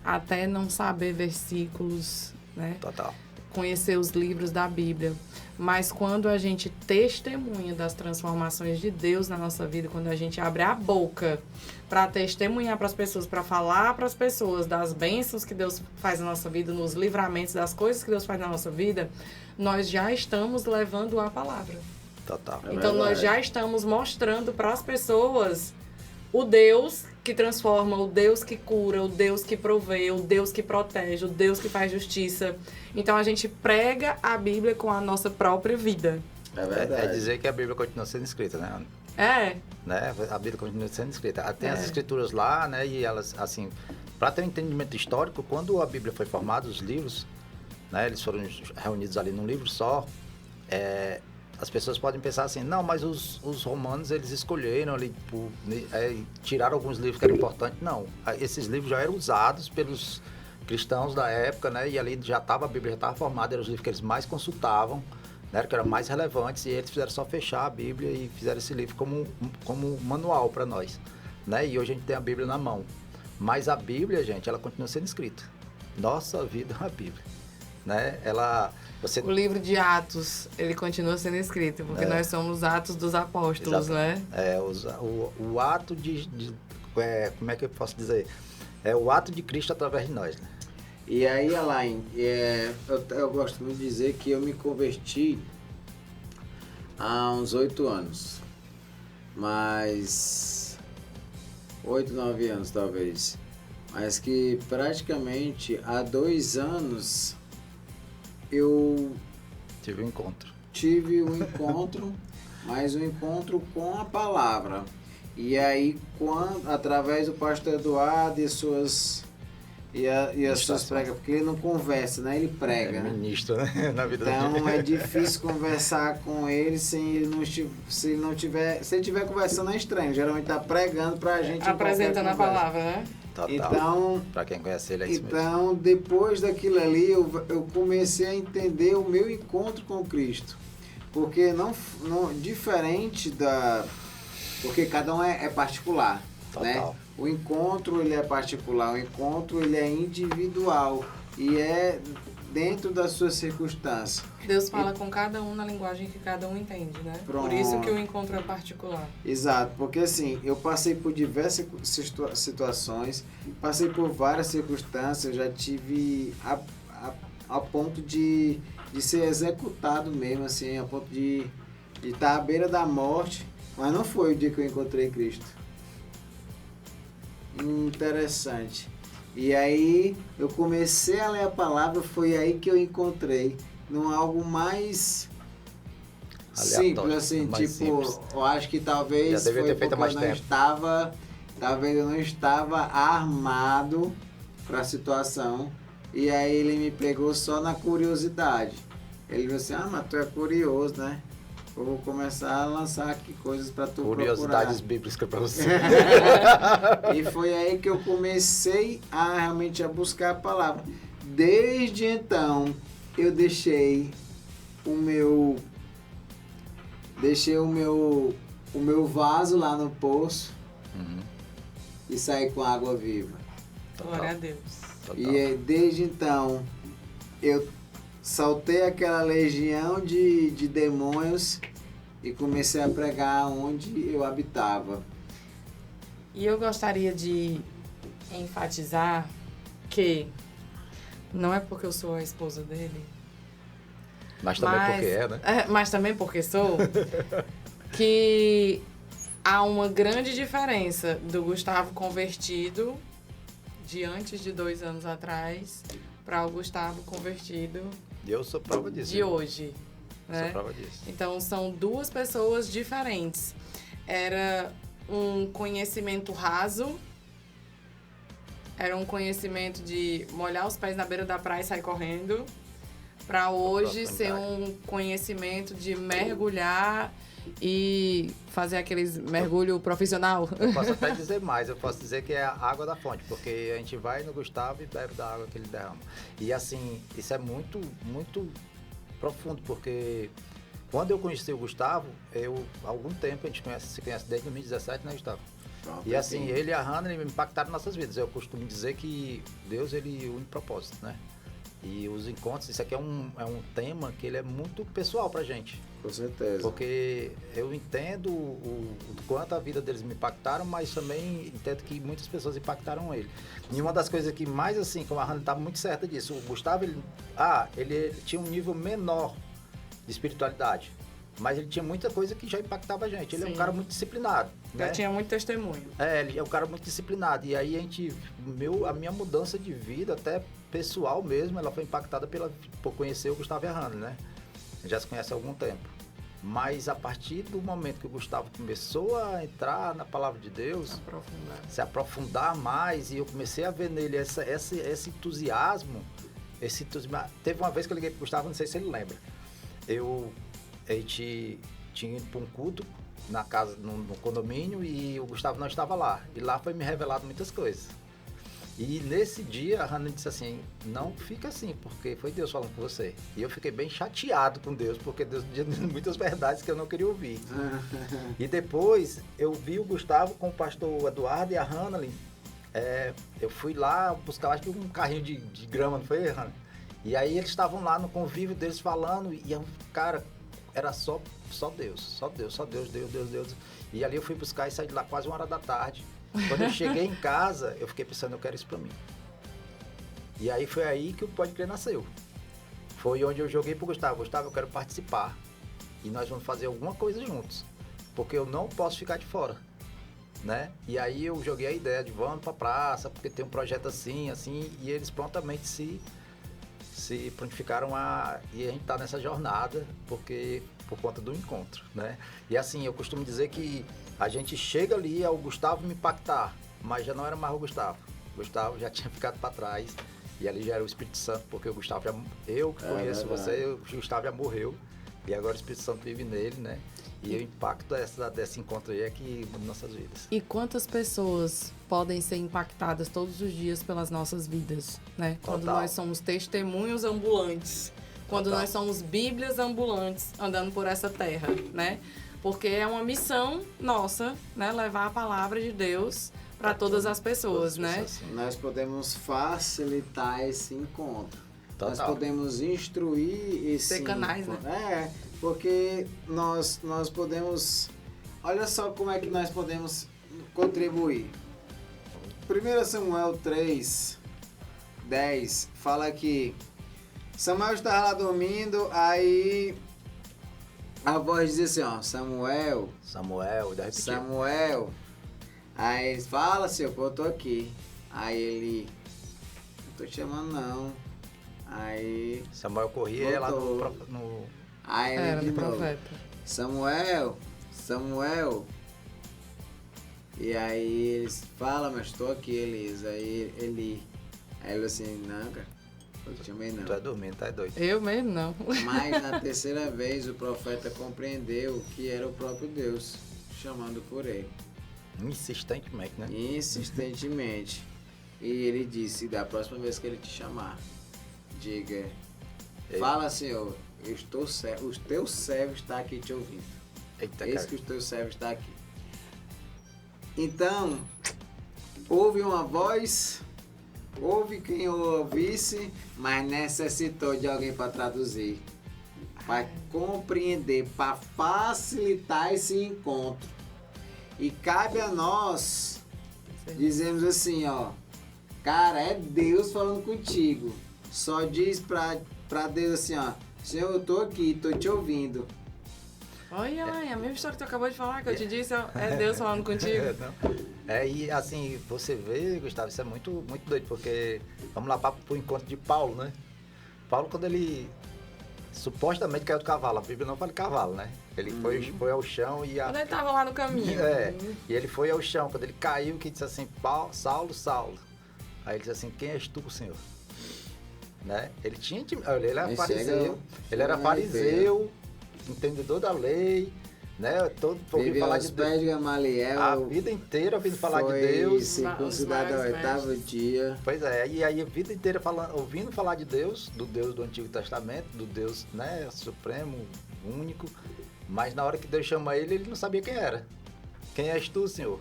até não saber versículos, né? Total. Conhecer os livros da Bíblia, mas quando a gente testemunha das transformações de Deus na nossa vida, quando a gente abre a boca para testemunhar para as pessoas, para falar para as pessoas das bênçãos que Deus faz na nossa vida, nos livramentos das coisas que Deus faz na nossa vida, nós já estamos levando a palavra. Total. Então nós já estamos mostrando para as pessoas o Deus que transforma, o Deus que cura, o Deus que provê, o Deus que protege, o Deus que faz justiça. Então a gente prega a Bíblia com a nossa própria vida. É verdade. É dizer que a Bíblia continua sendo escrita, né? Né? A Bíblia continua sendo escrita. Tem as escrituras lá, né? E elas, assim, para ter um entendimento histórico, quando a Bíblia foi formada, os livros, né? Eles foram reunidos ali num livro só. As pessoas podem pensar assim, não, mas os romanos, eles escolheram ali, tiraram alguns livros que eram importantes. Não, esses livros já eram usados pelos cristãos da época, né? E ali a Bíblia já estava formada, eram os livros que eles mais consultavam, né? Que eram mais relevantes, e eles fizeram só fechar a Bíblia e fizeram esse livro como manual para nós, né? E hoje a gente tem a Bíblia na mão. Mas a Bíblia, gente, ela continua sendo escrita. Nossa vida é a Bíblia, né? O livro de Atos, ele continua sendo escrito, porque nós somos Atos dos Apóstolos, exatamente, né? O ato como é que eu posso dizer? É o ato de Cristo através de nós, né? E aí, Alain, eu gosto muito de dizer que eu me converti há uns 8 anos. Mas 8, 9 anos talvez. Mas que praticamente há 2 anos eu tive um encontro. Mas um encontro com a palavra. E aí, através do pastor Eduardo e suas E as pessoas pregam, porque ele não conversa, né? Ele prega, É né? ministro, né? Na vida da Então gente. é difícil conversar com ele se ele estiver conversando é estranho. Geralmente tá pregando pra gente. em Apresentando a qualquer conversa. palavra, né? Total. Então, Pra quem conhece ele, é isso mesmo. então depois daquilo ali, eu comecei a entender o meu encontro com Cristo. Porque não diferente da... Porque cada um é particular, né? Total. O encontro ele é particular, o encontro ele é individual e é dentro das suas circunstâncias. Deus fala com cada um na linguagem que cada um entende, né? Por isso que o encontro é particular. Exato, porque assim, eu passei por diversas situações, passei por várias circunstâncias, eu já tive a ponto de ser executado mesmo, assim, a ponto de estar à beira da morte, mas não foi o dia que eu encontrei Cristo. Interessante. E aí eu comecei a ler a palavra, foi aí que eu encontrei num algo mais Aleatório, simples, assim, mais tipo, simples. eu acho que talvez Já devia foi ter feito porque mais eu não tempo. estava, talvez eu não estava armado para a situação, e aí ele me pegou só na curiosidade. Ele disse assim, mas tu é curioso, né? Eu vou começar a lançar aqui coisas para tu Curiosidades procurar. bíblicas pra você. E foi aí que eu comecei a realmente a buscar a palavra. Desde então, eu deixei o meu vaso lá no poço Uhum. e saí com água viva. Glória a Deus. Total. E desde então, eu saltei aquela legião de demônios e comecei a pregar onde eu habitava. E eu gostaria de enfatizar que não é porque eu sou a esposa dele, Mas também porque é, né? mas também porque sou, que há uma grande diferença do Gustavo convertido de antes de 2 anos atrás para o Gustavo convertido E eu sou prova disso. de hoje, Sou né? prova disso. Então são 2 pessoas diferentes. Era um conhecimento raso, era um conhecimento de molhar os pés na beira da praia e sair correndo, para hoje ser um conhecimento de mergulhar e fazer aqueles mergulho profissional. Eu posso até dizer mais, eu posso dizer que é a água da fonte, porque a gente vai no Gustavo e bebe da água que ele derrama. E assim, isso é muito, muito profundo, porque quando eu conheci o Gustavo, há algum tempo, a gente se conhece desde 2017, né, Gustavo? E assim, ele e a Hannah me impactaram nossas vidas. Eu costumo dizer que Deus, ele une propósito, né? E os encontros, isso aqui é um tema que ele é muito pessoal pra gente. Com certeza. Porque eu entendo o quanto a vida deles me impactaram, mas também entendo que muitas pessoas impactaram ele. E uma das coisas que mais, assim, como a Hannah estava muito certa disso, o Gustavo, ele tinha um nível menor de espiritualidade, mas ele tinha muita coisa que já impactava a gente. Ele é um Sim. cara muito disciplinado, Já né? tinha muito testemunho. Ele é um cara muito disciplinado. E aí a minha mudança de vida, até pessoal mesmo, ela foi impactada por conhecer o Gustavo e a Hannah, né? A gente já se conhece há algum tempo. Mas a partir do momento que o Gustavo começou a entrar na palavra de Deus, se aprofundar mais, e eu comecei a ver nele esse entusiasmo. Teve uma vez que eu liguei pro Gustavo, não sei se ele lembra. A gente tinha ido para um culto na casa, no condomínio, e o Gustavo não estava lá. E lá foi me revelado muitas coisas. E nesse dia a Hannah disse assim, não fica assim, porque foi Deus falando com você. E eu fiquei bem chateado com Deus, porque Deus disse muitas verdades que eu não queria ouvir. E depois eu vi o Gustavo com o pastor Eduardo e a Hannah. Eu fui lá buscar, acho que um carrinho de grama, não foi, Hannah? E aí eles estavam lá no convívio deles falando, e cara, era só Deus, só Deus, Deus. E ali eu fui buscar e saí de lá quase 1h da tarde. Quando eu cheguei em casa, eu fiquei pensando, eu quero isso pra mim. E aí foi aí que o Pode Crer nasceu. Foi onde eu joguei pro Gustavo, eu quero participar. E nós vamos fazer alguma coisa juntos. Porque eu não posso ficar de fora, né? E aí eu joguei a ideia de vamos pra praça, porque tem um projeto assim, e eles prontamente se prontificaram e a gente tá nessa jornada, porque por conta do encontro, né? E assim, eu costumo dizer que a gente chega ali ao Gustavo me impactar, mas já não era mais o Gustavo Gustavo já tinha ficado para trás. E ali já era o Espírito Santo, porque o Gustavo já... Eu que conheço você, o Gustavo já morreu. E agora o Espírito Santo vive nele, né? E o impacto desse encontro aí é que muda nossas vidas. E quantas pessoas podem ser impactadas todos os dias pelas nossas vidas, né? Quando nós somos testemunhos ambulantes. Quando nós somos bíblias ambulantes andando por essa terra, né? Porque é uma missão nossa, né? Levar a palavra de Deus para todas as pessoas, né? Nós podemos facilitar esse encontro. Total. Nós podemos instruir esse Ser canais, encontro. né? Porque nós podemos... Olha só como é que nós podemos contribuir. 1 Samuel 3, 10 fala que Samuel estava lá dormindo, aí a voz diz assim, ó, Samuel, ainda repetiu. Samuel. Aí ele fala, Senhor, eu tô aqui. Aí ele, não tô te chamando não. Aí Samuel corria lá no... Aí ele Era de do novo, profeta. Samuel. E aí eles falam, mas estou aqui, Elisa. Aí ele assim, não, cara, eu te chamei não. Tu é dormindo, tá doido. Eu mesmo não. Mas na terceira vez o profeta compreendeu que era o próprio Deus chamando por ele. Insistentemente, né? Insistentemente. E ele disse, da próxima vez que ele te chamar, diga, fala, Senhor, o teu servo está aqui te ouvindo. Eita, Eis cara. que o teu servo está aqui. Então, houve uma voz, houve quem ouvisse, mas necessitou de alguém para traduzir, para compreender, para facilitar esse encontro. E cabe a nós dizermos assim, ó, cara, é Deus falando contigo. Só diz pra Deus assim, ó, Senhor, eu tô aqui, tô te ouvindo. Olha, a mesma história que tu acabou de falar, que eu te disse, é Deus falando contigo. E assim, você vê, Gustavo, isso é muito, muito doido, porque vamos lá pro encontro de Paulo, né? Paulo, quando ele supostamente caiu do cavalo, a Bíblia não fala de cavalo, né? Ele foi ao chão e... Quando ele tava lá no caminho. E ele foi ao chão, quando ele caiu, que disse assim, Saulo, Saulo. Aí ele disse assim, quem és tu, Senhor? Né? Ele tinha... Ele era fariseu, entendedor da lei, né? Todo ouvindo falar de Deus. De Gamaliel, a vida inteira ouvindo falar de Deus. Circuncidado ao oitavo dia. Pois é, e aí a vida inteira ouvindo falar de Deus, do Deus do Antigo Testamento, do Deus, né, supremo, único. Mas na hora que Deus chama ele, ele não sabia quem era. Quem és tu, Senhor?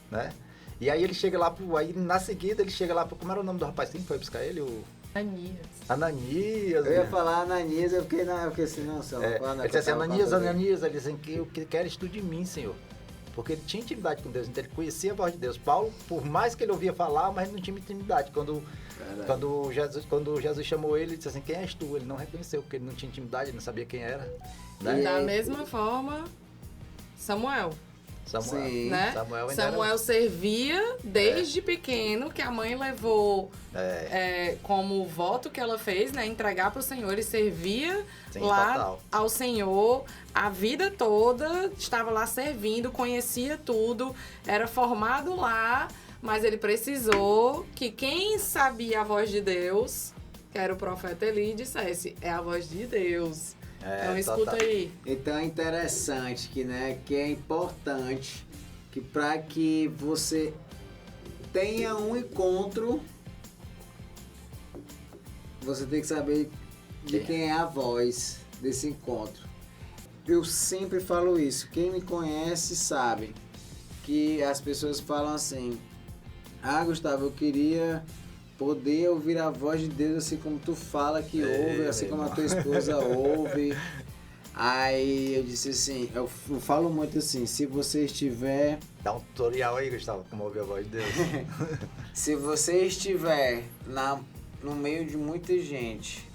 Né? E aí ele chega lá, aí na seguida ele chega lá, como era o nome do rapaz que foi buscar ele? Ananias. Eu ia falar Ananias, eu fiquei assim, não, Senhor. Ele disse assim, Ananias, ele disse que o que queres tu de mim, Senhor? Porque ele tinha intimidade com Deus, então ele conhecia a voz de Deus. Paulo, por mais que ele ouvia falar, mas não tinha intimidade. Quando Jesus chamou ele, ele disse assim, quem és tu? Ele não reconheceu, porque ele não tinha intimidade, ele não sabia quem era. Né? E da mesma forma, Samuel. Sim. Né? Samuel servia desde pequeno, que a mãe levou como voto que ela fez, né? Entregar para o Senhor. Ele servia ao Senhor a vida toda, estava lá servindo, conhecia tudo, era formado lá, mas ele precisou que quem sabia a voz de Deus, que era o profeta Eli, dissesse, é a voz de Deus. Então escuta aí. Então é interessante que é importante que para que você tenha um encontro, você tem que saber de quem é a voz desse encontro. Eu sempre falo isso, quem me conhece sabe que as pessoas falam assim, Gustavo, eu queria poder ouvir a voz de Deus assim como tu fala que ouve, assim como a tua esposa ouve. Aí eu disse assim, eu falo muito assim, se você estiver... Dá um tutorial aí, Gustavo, como ouvir a voz de Deus. Se você estiver no meio de muita gente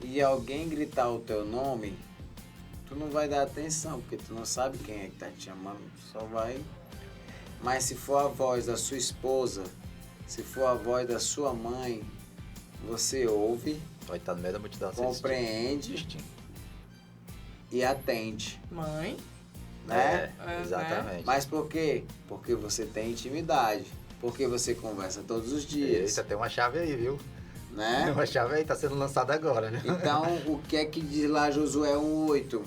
e alguém gritar o teu nome, tu não vai dar atenção, porque tu não sabe quem é que tá te chamando, só vai... Mas se for a voz da sua esposa, se for a voz da sua mãe, você ouve, vai estar no meio da multidão, compreende e atende. Mãe. Né? Exatamente. Mas por quê? Porque você tem intimidade. Porque você conversa todos os dias. Eita, tem uma chave aí, viu? Né? Tem uma chave aí, tá sendo lançada agora, né? Então, o que é que diz lá Josué 1:8?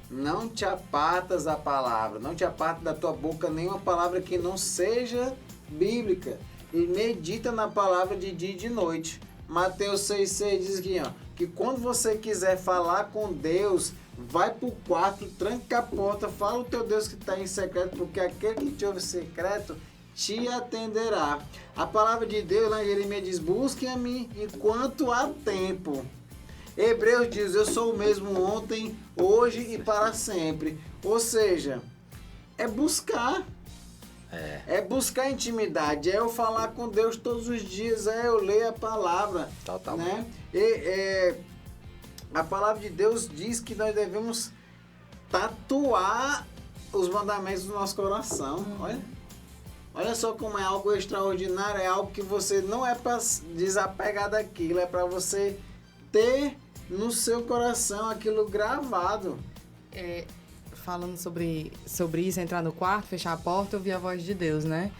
Não te apartas da palavra, não te apartas da tua boca nenhuma palavra que não seja bíblica. E medita na palavra de dia e de noite. Mateus 6,6 diz aqui, ó, que quando você quiser falar com Deus, vai pro quarto, tranca a porta, fala o teu Deus que está em secreto, porque aquele que te ouve em secreto te atenderá. A palavra de Deus lá em Jeremias diz, busquem a mim enquanto há tempo. Hebreus diz, eu sou o mesmo ontem, hoje e para sempre. Ou seja, é buscar. É buscar intimidade, é eu falar com Deus todos os dias, é eu ler a palavra. Totalmente. Né? A palavra de Deus diz que nós devemos tatuar os mandamentos do nosso coração. Olha só como é algo extraordinário, é algo que você não é para desapegar daquilo, é para você ter no seu coração aquilo gravado. Falando sobre isso, entrar no quarto, fechar a porta, ouvir a voz de Deus, né?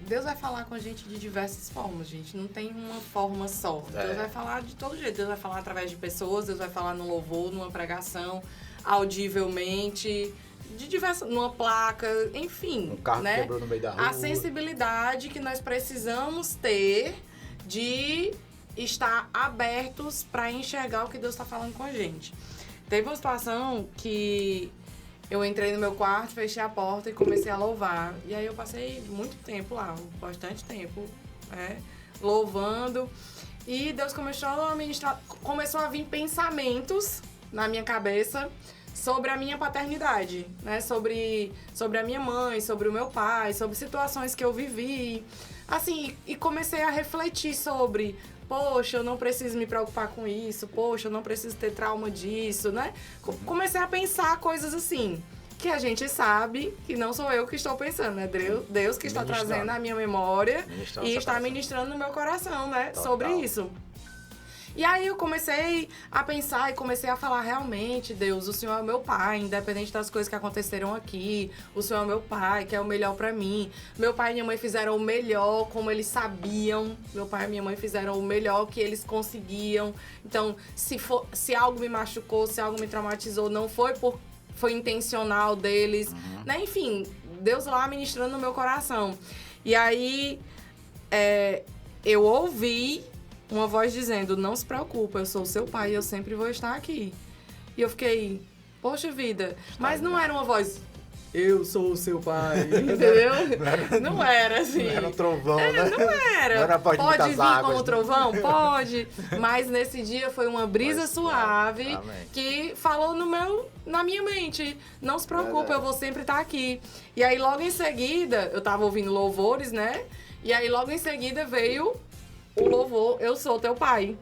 Deus vai falar com a gente de diversas formas, gente. Não tem uma forma só. Deus vai falar de todo jeito. Deus vai falar através de pessoas, Deus vai falar no louvor, numa pregação, audivelmente, de diversas, numa placa, enfim. Um carro né? quebrou no meio da rua. A sensibilidade que nós precisamos ter de estar abertos para enxergar o que Deus está falando com a gente. Teve uma situação que eu entrei no meu quarto, fechei a porta e comecei a louvar. E aí eu passei muito tempo lá, bastante tempo, louvando. E Deus começou a vir pensamentos na minha cabeça sobre a minha paternidade, né? Sobre a minha mãe, sobre o meu pai, sobre situações que eu vivi. Assim, e comecei a refletir sobre... Poxa, eu não preciso me preocupar com isso. Poxa, eu não preciso ter trauma disso, né? Comecei a pensar coisas assim, que a gente sabe que não sou eu que estou pensando, né? Deus que está trazendo a minha memória e está ministrando no meu coração, né? Total. Sobre isso. E aí eu comecei a pensar e comecei a falar, realmente, Deus, o Senhor é meu pai, independente das coisas que aconteceram aqui. O Senhor é meu pai, que é o melhor pra mim. Meu pai e minha mãe fizeram o melhor, como eles sabiam. Meu pai e minha mãe fizeram o melhor que eles conseguiam. Então, se algo me machucou, se algo me traumatizou, não foi intencional deles. Né? Enfim, Deus lá ministrando no meu coração. E aí, eu ouvi uma voz dizendo, não se preocupa, eu sou o seu pai e eu sempre vou estar aqui. E eu fiquei, poxa vida, mas não era uma voz, eu sou o seu pai, entendeu? Não era assim. Não era um trovão, né? Não era. Não era Pode vir águas, como trovão? Pode. Mas nesse dia foi uma brisa suave. Amém. Que falou na minha mente. Não se preocupe, eu vou sempre estar aqui. E aí logo em seguida, eu tava ouvindo louvores, né? E aí logo em seguida veio o louvor, eu sou teu pai.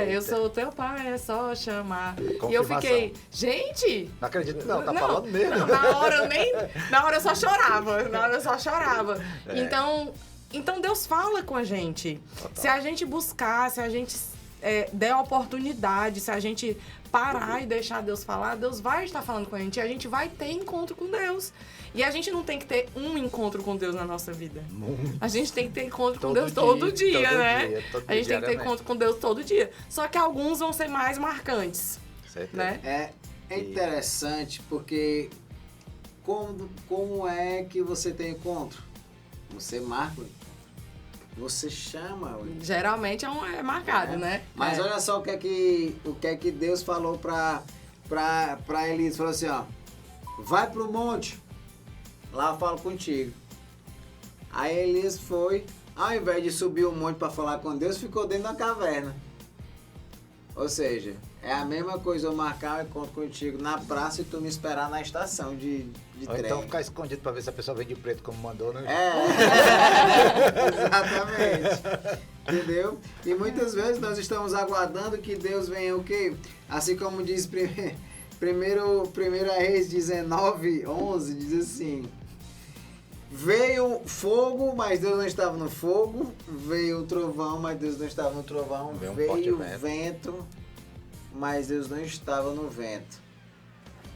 Eu sou teu pai, é só chamar. E eu fiquei, gente... Não acredito não, tá falando mesmo. Não, na hora eu só chorava. Então Deus fala com a gente. Total. Se a gente buscar, se a gente der a oportunidade, se a gente parar e deixar Deus falar, Deus vai estar falando com a gente e a gente vai ter encontro com Deus. E a gente não tem que ter um encontro com Deus na nossa vida. A gente tem que ter encontro com Deus todo dia, né? A gente tem que ter encontro com Deus todo dia. Só que alguns vão ser mais marcantes. Certeza. Né? É interessante porque como é que você tem encontro? Você marca o encontro. Você chama o encontro. Geralmente é marcado, né? Mas olha só o que é que Deus falou pra Elias. Falou assim, ó, vai pro monte, lá eu falo contigo. Aí Elias foi, ao invés de subir o monte para falar com Deus, ficou dentro da caverna. Ou seja, é a mesma coisa eu marcar um encontro contigo na praça e tu me esperar na estação de Ou trem. então ficar escondido para ver se a pessoa vem de preto como mandou, né? Exatamente. Entendeu? E muitas vezes nós estamos aguardando que Deus venha o quê? Assim como diz Primeira Reis 19:11, diz assim: veio fogo, mas Deus não estava no fogo. Veio o trovão, mas Deus não estava no trovão. Veio vento, mas Deus não estava no vento.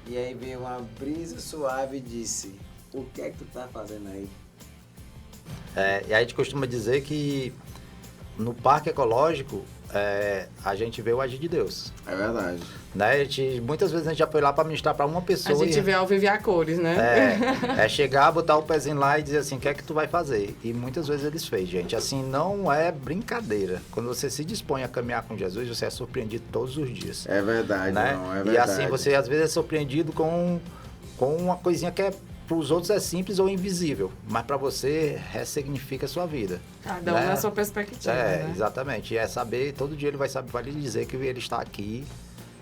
E aí veio uma brisa suave e disse: o que é que tu tá fazendo aí? E a gente costuma dizer que no parque ecológico a gente vê o agir de Deus. É verdade. Né? Muitas vezes a gente já foi lá para ministrar para uma pessoa. A gente vê ao vivo e a cores, né? Chegar, botar o pezinho lá e dizer assim, o que é que tu vai fazer? E muitas vezes eles fez, gente. Assim, não é brincadeira. Quando você se dispõe a caminhar com Jesus, você é surpreendido todos os dias. É verdade, né? não, é verdade. E assim, você às vezes é surpreendido com uma coisinha que para os outros é simples ou invisível, mas para você ressignifica a sua vida. Cada um na sua perspectiva, né? Exatamente. E é saber, todo dia ele vai lhe dizer que ele está aqui,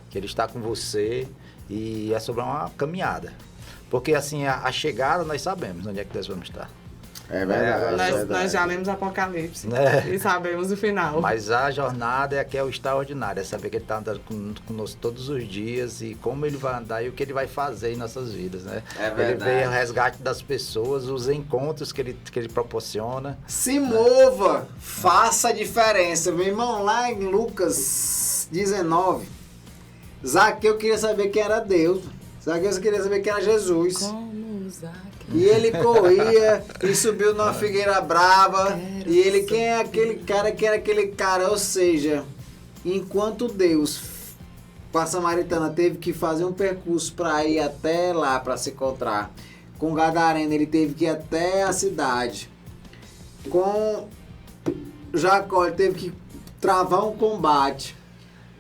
que ele está com você, e é sobre uma caminhada. Porque assim, a chegada nós sabemos onde é que nós vamos estar. É verdade. Nós já lemos Apocalipse e sabemos o final. Mas a jornada é o extraordinário, é saber que ele está andando conosco todos os dias e como ele vai andar e o que ele vai fazer em nossas vidas, né? É verdade. Ele vê o resgate das pessoas, os encontros que ele proporciona. Se mova, faça a diferença. Meu irmão, lá em Lucas 19, Zaqueu queria saber quem era Deus. Zaqueu queria saber quem era Jesus. Como Zaqueu. E ele corria e subiu numa figueira brava. E ele, quem é aquele cara? Quem era aquele cara? Ou seja, enquanto Deus, com a samaritana, teve que fazer um percurso para ir até lá, para se encontrar. Com Gadareno, ele teve que ir até a cidade. Com Jacó, ele teve que travar um combate.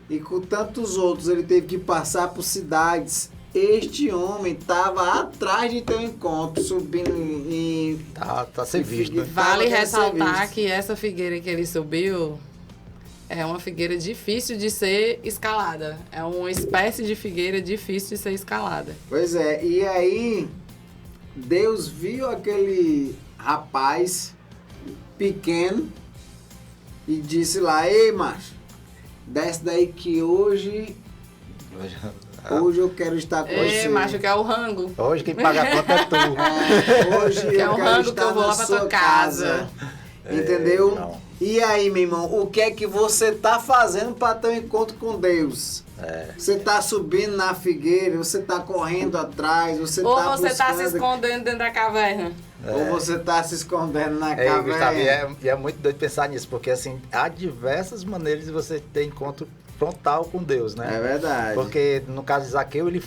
E com tantos outros, ele teve que passar por cidades. Este homem estava atrás de teu encontro, subindo em... Tá a ser visto, né? Vale ressaltar que essa figueira que ele subiu é uma figueira difícil de ser escalada. É uma espécie de figueira difícil de ser escalada. Pois é, e aí Deus viu aquele rapaz pequeno e disse lá, ei, macho, desce daí que hoje eu quero estar com você. Macho, que é o rango. Hoje quem paga a conta é tu. Hoje que é eu o quero rango estar que eu vou na lá pra sua tua casa. Entendeu? Não. E aí, meu irmão, o que é que você tá fazendo para ter um encontro com Deus? Você tá subindo na figueira, você tá correndo atrás, Ou você você tá tá se escondendo dentro da caverna. Ou você tá se escondendo na caverna. Gustavo, e é muito doido pensar nisso, porque assim, há diversas maneiras de você ter encontro frontal com Deus, né? É verdade. Porque no caso de Zaqueu, ele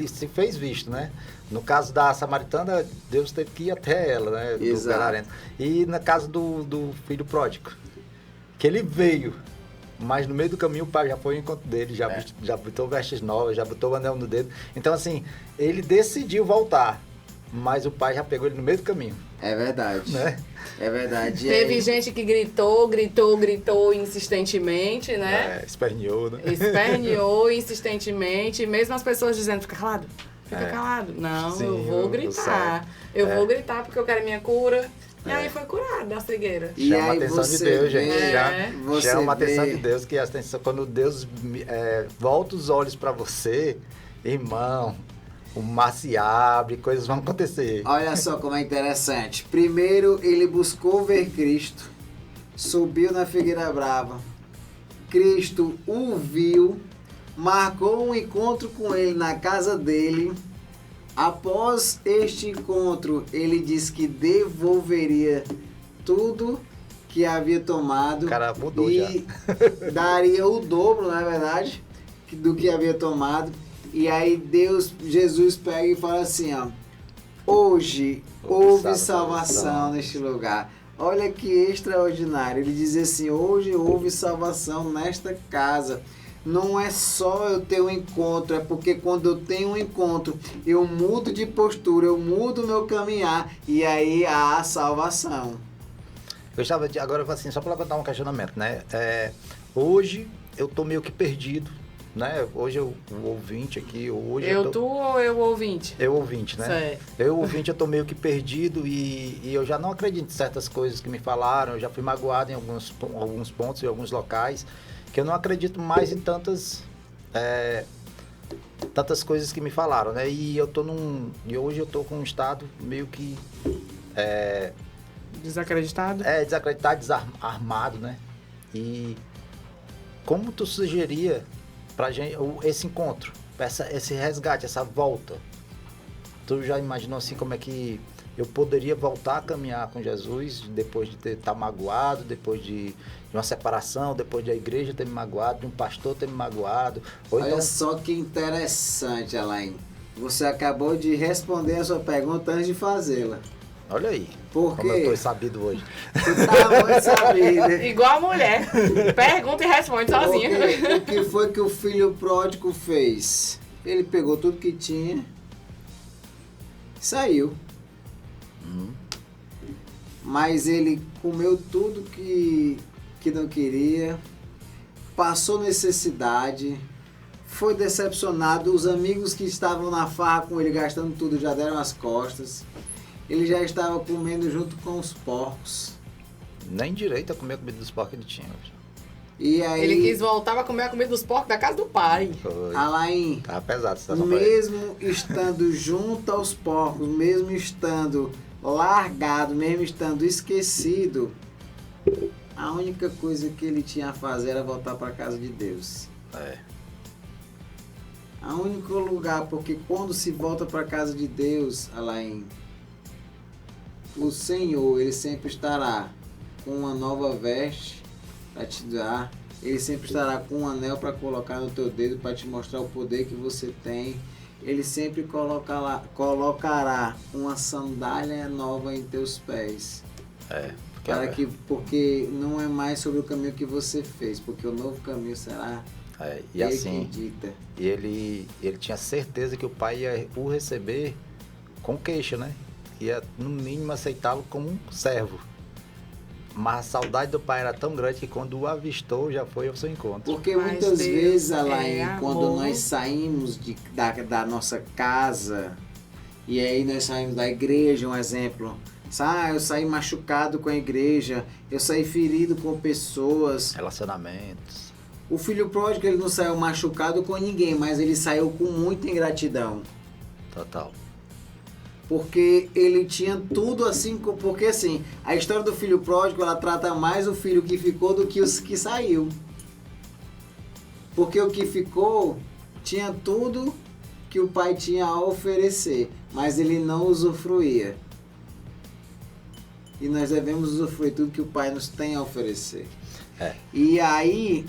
se fez visto, né? No caso da samaritana, Deus teve que ir até ela, né? Exato. E no caso do filho pródigo, que ele veio, mas no meio do caminho o pai já foi ao encontro dele, já botou vestes novas, já botou o anel no dedo. Então assim, ele decidiu voltar, mas o pai já pegou ele no meio do caminho. É verdade. Né? É verdade. Teve gente que gritou insistentemente, né? Esperneou, né? Esperneou insistentemente, mesmo as pessoas dizendo, fica calado. Não, sim, eu vou gritar. Eu vou gritar porque eu quero minha cura. E aí foi curado da cegueira. E chama a aí atenção de Deus, gente. você Chama a atenção vê... de Deus, que quando Deus volta os olhos para você, irmão, o mar se abre, coisas vão acontecer. Olha só como é interessante. Primeiro ele buscou ver Cristo, subiu na figueira brava. Cristo o viu, marcou um encontro com ele na casa dele. Após este encontro, ele disse que devolveria tudo que havia tomado. O cara mudou e daria o dobro, na verdade, do que havia tomado. E aí Jesus pega e fala assim, ó, hoje houve salvação neste lugar. Olha que extraordinário. Ele diz assim, hoje houve salvação nesta casa. Não é só eu ter um encontro, é porque quando eu tenho um encontro, eu mudo de postura, eu mudo o meu caminhar e aí há a salvação. Eu estava agora assim, só para levantar um questionamento, né? Hoje eu tô meio que perdido, né? Hoje o ouvinte aqui, hoje tu ou eu ouvinte? Eu ouvinte, né? Certo. Eu ouvinte, eu tô meio que perdido e eu já não acredito em certas coisas que me falaram, eu já fui magoado em alguns pontos, em alguns locais, que eu não acredito mais em tantas coisas que me falaram, né? E hoje eu tô com um estado meio que desacreditado? Desacreditado, desarmado, né? E como tu sugeria pra gente esse encontro, esse resgate, essa volta? Tu já imaginou assim como é que eu poderia voltar a caminhar com Jesus depois de estar magoado, depois de uma separação, depois de a igreja ter me magoado, de um pastor ter me magoado? Ou Olha então... só que interessante, Alain. Você acabou de responder a sua pergunta antes de fazê-la. Olha aí, Por como quê? eu tô sabido hoje. Tu tá muito sabido. Igual a mulher. Pergunta e responde sozinha. Porque o que foi que o filho pródigo fez? Ele pegou tudo que tinha, saiu. Mas ele comeu tudo que não queria, passou necessidade, foi decepcionado. Os amigos que estavam na farra com ele gastando tudo já deram as costas. Ele já estava comendo junto com os porcos. Nem direito a comer a comida dos porcos ele tinha. E aí, Ele quis voltar pra comer a comida dos porcos da casa do pai. Foi. Alain, Tava pesado a situação pra ele. mesmo estando junto aos porcos, mesmo estando largado, mesmo estando esquecido, a única coisa que ele tinha a fazer era voltar para a casa de Deus. É. O único lugar, porque quando se volta para a casa de Deus, Alain, o Senhor, ele sempre estará com uma nova veste para te dar, ele sempre estará com um anel para colocar no teu dedo para te mostrar o poder que você tem. Ele sempre colocará uma sandália nova em teus pés. Porque não é mais sobre o caminho que você fez, porque o novo caminho será E assim, que dita. e ele tinha certeza que o pai ia o receber com queixa, né? Ia, no mínimo, aceitá-lo como um servo. Mas a saudade do pai era tão grande que quando o avistou, já foi ao seu encontro. Porque Mas muitas Deus vezes, Alain, é quando amor. nós saímos da nossa casa, e aí nós saímos da igreja, um exemplo. Eu saí machucado com a igreja, eu saí ferido com pessoas. Relacionamentos. O filho pródigo, ele não saiu machucado com ninguém, mas ele saiu com muita ingratidão. Total. Porque ele tinha tudo assim, porque assim, a história do filho pródigo, ela trata mais o filho que ficou do que os que saiu. Porque o que ficou tinha tudo que o pai tinha a oferecer, mas ele não usufruía. E nós devemos usufruir tudo que o pai nos tem a oferecer. E aí,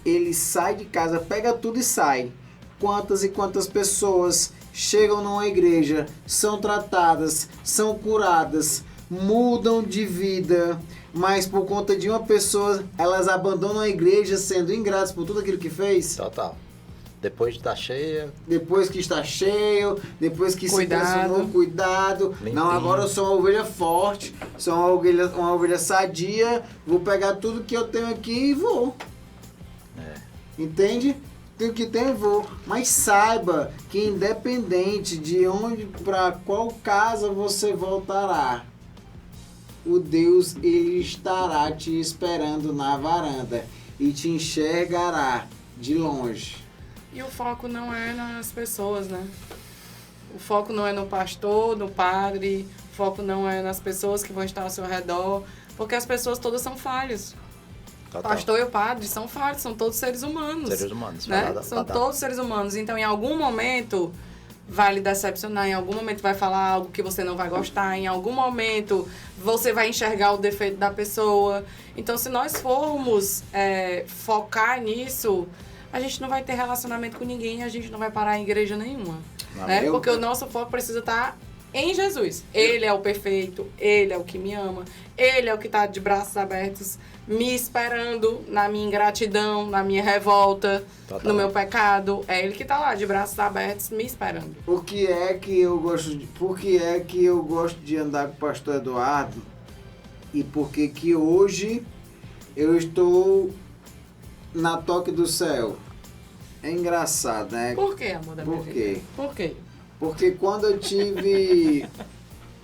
ele sai de casa, pega tudo e sai. Quantas e quantas pessoas chegam numa igreja, são tratadas, são curadas, mudam de vida, mas por conta de uma pessoa, elas abandonam a igreja sendo ingratas por tudo aquilo que fez? Total. Depois de estar cheia. Depois que está cheio, depois que se transformou, cuidado. Limpinho. Não, agora eu sou uma ovelha forte, sou uma ovelha sadia, vou pegar tudo que eu tenho aqui e vou. Entende? Tudo que tenho eu vou. Mas saiba que independente de onde, para qual casa você voltará, o Deus, ele estará te esperando na varanda e te enxergará de longe. E o foco não é nas pessoas, né? O foco não é no pastor, no padre, o foco não é nas pessoas que vão estar ao seu redor, porque as pessoas todas são falhas. O Total. pastor e o padre são falhos, são todos seres humanos. Seres humanos. Né? Falada. São todos seres humanos. Então, em algum momento, vai lhe decepcionar, em algum momento vai falar algo que você não vai gostar, em algum momento você vai enxergar o defeito da pessoa. Então, se nós formos focar nisso, a gente não vai ter relacionamento com ninguém, a gente não vai parar em igreja nenhuma. Né? Porque o nosso foco precisa estar em Jesus. Ele é o perfeito, ele é o que me ama, ele é o que está de braços abertos, me esperando na minha ingratidão, na minha revolta, Total. no meu pecado. É ele que está lá de braços abertos me esperando. Por que é que eu gosto de andar com o pastor Eduardo? E por que hoje eu estou na toque do céu? É engraçado, né? Por quê, amor da minha Por vida? quê? Por quê? Porque quando eu tive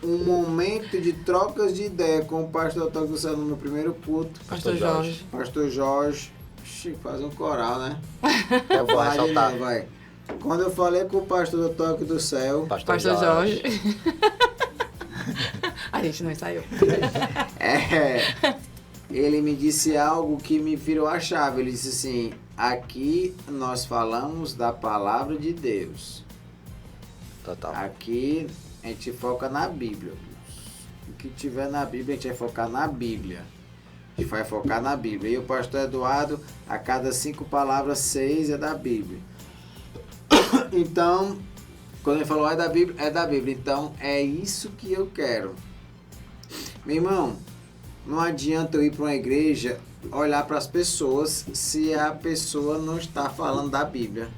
um momento de trocas de ideia com o pastor Toque do Céu no meu primeiro culto, Pastor Jorge. pastor Jorge, faz um coral, né? Eu vou Vai, ressaltar. vai. Quando eu falei com o pastor do Toque do Céu, Pastor Jorge. A gente não ensaiou. ele me disse algo que me virou a chave. Ele disse assim: aqui nós falamos da palavra de Deus. Total. Aqui a gente foca na Bíblia. O que tiver na Bíblia, a gente vai focar na Bíblia. A gente vai focar na Bíblia. E o pastor Eduardo, a cada 5 palavras, 6 é da Bíblia. Então, quando ele falou é da Bíblia, é da Bíblia. Então, é isso que eu quero. Meu irmão, não adianta eu ir para uma igreja, olhar para as pessoas, se a pessoa não está falando da Bíblia.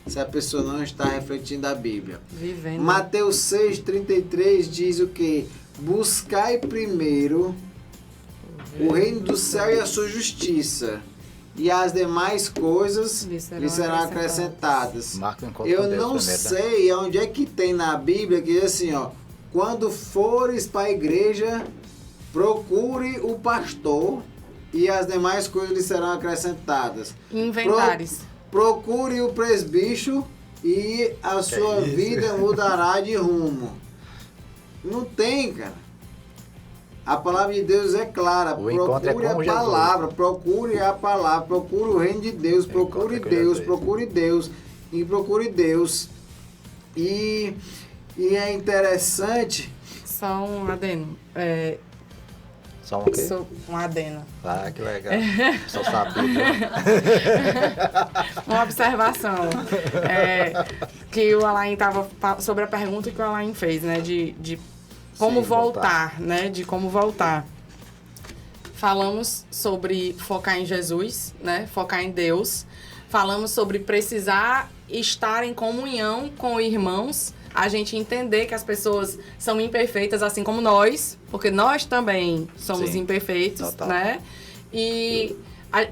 Se a pessoa não está refletindo a Bíblia. Vivendo. Mateus 6,33 diz o quê? Buscai primeiro o reino do céu e a sua justiça, e as demais coisas lhe serão acrescentadas. Marca um encontro Eu com Deus não primeiro, né? sei onde é que tem na Bíblia que diz assim, ó, quando fores para a igreja, procure o pastor e as demais coisas lhe serão acrescentadas. Inventares. Procure o presbítero e a sua vida mudará de rumo. Não tem, cara. A palavra de Deus é clara. O encontro é Procure com a Jesus. palavra, procure a palavra, procure o reino de Deus, procure encontro é com Deus, Jesus. procure Deus e procure Deus. E é interessante. Só um adeno. Só um quê? Um adeno. Ah, que legal. Só sabia. Né? Uma observação. Que o Alain estava sobre a pergunta que o Alain fez, né? De como Sim, voltar, né? De como voltar. Falamos sobre focar em Jesus, né? Focar em Deus. Falamos sobre precisar estar em comunhão com irmãos. A gente entender que as pessoas são imperfeitas, assim como nós, porque nós também somos Sim, imperfeitos, total. né? E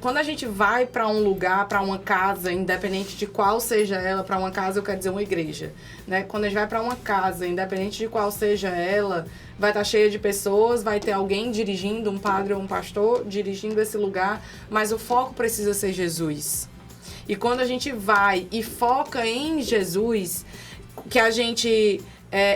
quando a gente vai para um lugar, para uma casa, independente de qual seja ela, para uma casa eu quero dizer uma igreja, né? Quando a gente vai para uma casa, independente de qual seja ela, vai estar cheia de pessoas, vai ter alguém dirigindo, um padre ou um pastor dirigindo esse lugar, mas o foco precisa ser Jesus. E quando a gente vai e foca em Jesus, que a gente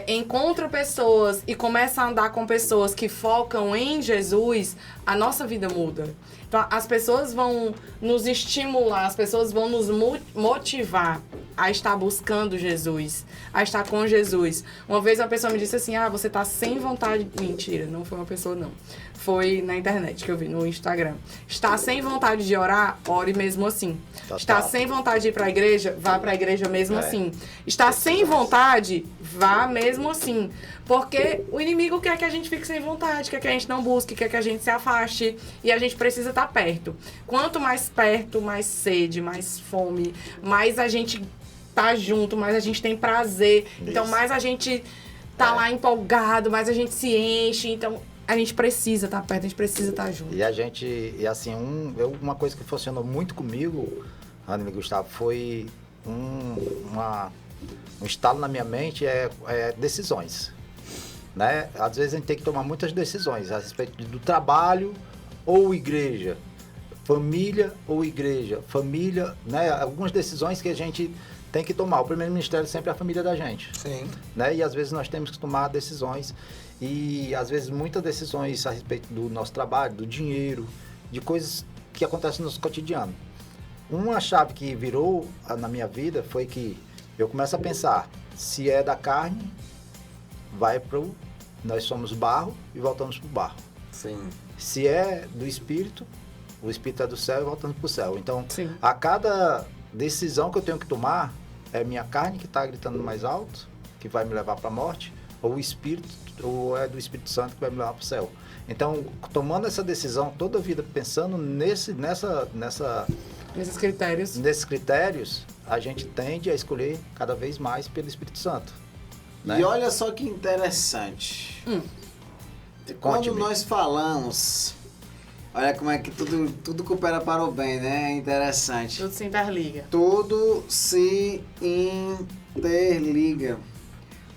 encontra pessoas e começa a andar com pessoas que focam em Jesus, a nossa vida muda. Então, as pessoas vão nos estimular, as pessoas vão nos motivar a estar buscando Jesus, a estar com Jesus. Uma vez uma pessoa me disse assim, você tá sem vontade... Mentira, não foi uma pessoa, não. Foi na internet que eu vi, no Instagram. Está sem vontade de orar? Ore mesmo assim. Total. Está sem vontade de ir para a igreja? Vá para a igreja mesmo assim. Está sem vontade? Vá mesmo assim. Porque o inimigo quer que a gente fique sem vontade, quer que a gente não busque, quer que a gente se afaste. E a gente precisa estar perto. Quanto mais perto, mais sede, mais fome, mais a gente tá junto, mais a gente tem prazer. Isso. Então, mais a gente tá lá empolgado, mais a gente se enche. Então, a gente precisa estar perto, a gente precisa estar junto. E assim, uma coisa que funcionou muito comigo, Ana e Gustavo, foi um estalo na minha mente, decisões. Né? Às vezes a gente tem que tomar muitas decisões a respeito do trabalho ou igreja, família ou igreja, família, né? Algumas decisões que a gente tem que tomar. O primeiro ministério sempre é a família da gente. Sim. Né? E às vezes nós temos que tomar decisões e às vezes muitas decisões a respeito do nosso trabalho, do dinheiro, de coisas que acontecem no nosso cotidiano. Uma chave que virou na minha vida foi que eu começo a pensar, se é da carne, nós somos barro e voltamos para o barro. Sim. Se é do espírito, o espírito é do céu e voltamos para o céu. Então, Sim. a cada decisão que eu tenho que tomar, é minha carne que está gritando mais alto, que vai me levar para a morte, ou o espírito, ou é do Espírito Santo que vai me levar para o céu. Então, tomando essa decisão toda a vida, pensando nesses critérios, a gente tende a escolher cada vez mais pelo Espírito Santo. Né? E olha só que interessante. Quando Conte-me. nós falamos, olha como é que tudo coopera para o bem, né? É interessante. Tudo se interliga. Tudo se interliga.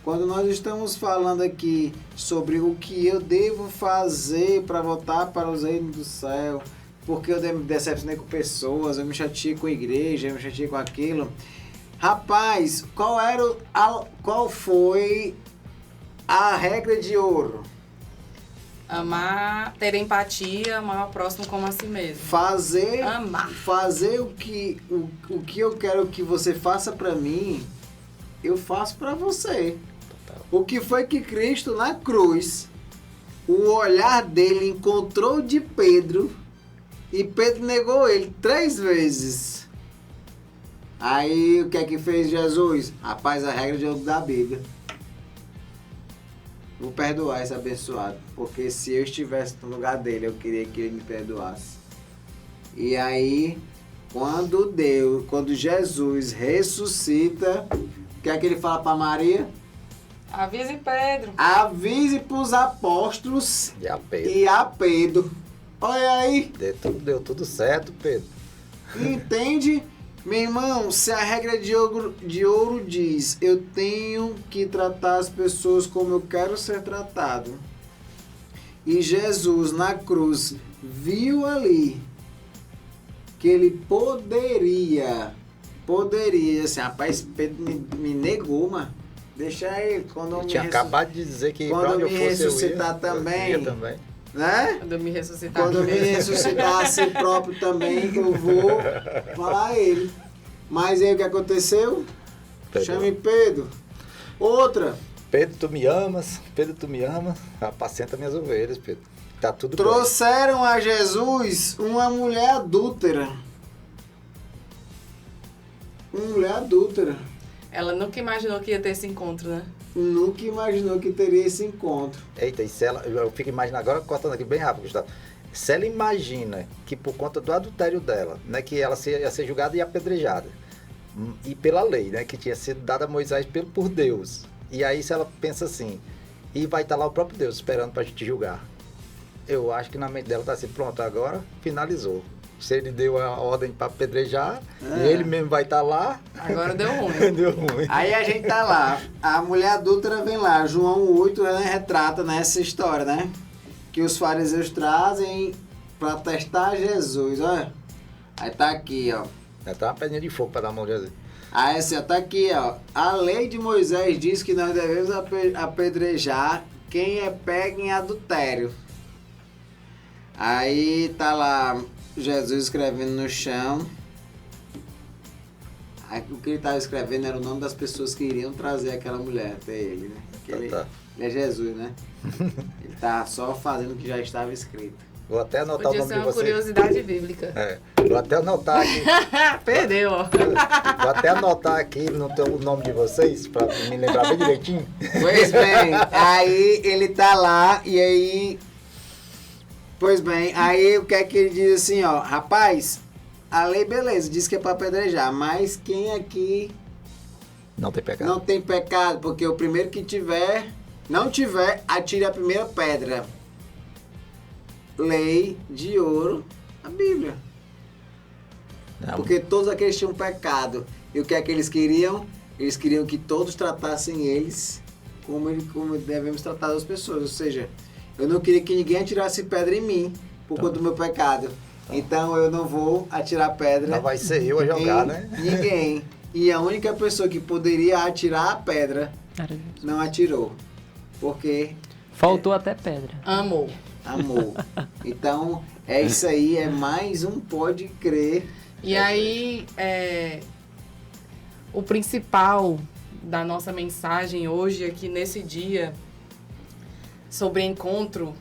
Quando nós estamos falando aqui sobre o que eu devo fazer para voltar para os reinos do céu, porque eu me decepcionei com pessoas, eu me chateei com a igreja, eu me chateei com aquilo. Rapaz, qual foi a regra de ouro? Amar, ter empatia, amar o próximo como a si mesmo. Fazer o que eu quero que você faça para mim eu faço para você. O que foi que Cristo na cruz, o olhar dele encontrou de Pedro e Pedro negou ele 3 vezes. Aí o que é que fez Jesus? Rapaz, a regra de ouro da Bíblia. Vou perdoar esse abençoado, porque se eu estivesse no lugar dele, eu queria que ele me perdoasse. E aí, quando Jesus ressuscita, o que é que ele fala para Maria? Avise Pedro. Avise para os apóstolos e a Pedro. Olha aí. Deu tudo certo, Pedro. Entende? Meu irmão, se a regra de ouro diz, eu tenho que tratar as pessoas como eu quero ser tratado. E Jesus na cruz viu ali que ele poderia, assim, rapaz, Pedro me negou, mano. Deixa ele, quando eu tinha acabado de dizer que quando eu me ressuscitar também, né? Quando eu me ressuscitar Quando eu me ressuscitar a si próprio também, eu vou falar a ele. Mas aí o que aconteceu? Pedro. Chame Pedro. Outra. Pedro, tu me amas. Pedro, tu me amas. Apacenta minhas ovelhas, Pedro. Tá tudo bem. Trouxeram a Jesus uma mulher adúltera. Uma mulher adúltera. Ela nunca imaginou que ia ter esse encontro, né? Nunca imaginou que teria esse encontro. Eita, e se ela, eu fico imaginando agora, cortando aqui bem rápido, Gustavo. Se ela imagina que por conta do adultério dela, né, que ela ia ser julgada e apedrejada, e pela lei, né, que tinha sido dada a Moisés por Deus. E aí se ela pensa assim, e vai estar lá o próprio Deus esperando pra gente julgar. Eu acho que na mente dela tá assim, pronto, agora finalizou. Se ele deu a ordem para apedrejar, e ele mesmo vai estar lá. Agora deu ruim. Deu ruim. Aí a gente tá lá, a mulher adúltera vem lá, João 8, ela retrata nessa história, né? Que os fariseus trazem para testar Jesus, olha. Aí tá aqui, ó. Já tá uma pedrinha de fogo para dar a mão de Jesus. Aí assim, ó, tá aqui, ó. A lei de Moisés diz que nós devemos apedrejar quem é pego em adultério. Aí tá lá Jesus escrevendo no chão. Aí o que ele estava escrevendo era o nome das pessoas que iriam trazer aquela mulher até ele, né? Ele é Jesus, né? Ele tá só fazendo o que já estava escrito. Vou até anotar o nome de vocês. Podia ser uma curiosidade bíblica. É, vou até anotar aqui. Perdeu, ó. Vou até anotar aqui o nome de vocês, para me lembrar bem direitinho. Pois bem, aí ele tá lá e aí... Pois bem, aí o que é que ele diz assim, ó, rapaz, a lei beleza, diz que é para apedrejar, mas quem aqui não tem pecado? Não tem pecado, porque o primeiro que não tiver, atire a primeira pedra. Lei de ouro, a Bíblia. Não. Porque todos aqueles tinham pecado. E o que é que eles queriam? Eles queriam que todos tratassem eles como devemos tratar as pessoas, ou seja... Eu não queria que ninguém atirasse pedra em mim por conta do meu pecado. Então eu não vou atirar pedra. Não vai ser eu a jogar, né? Ninguém. E a única pessoa que poderia atirar a pedra não atirou. Porque... Faltou até pedra. Amou. Então é isso aí, é mais um Pode Crer. E aí, o principal da nossa mensagem hoje aqui nesse dia... sobre encontro,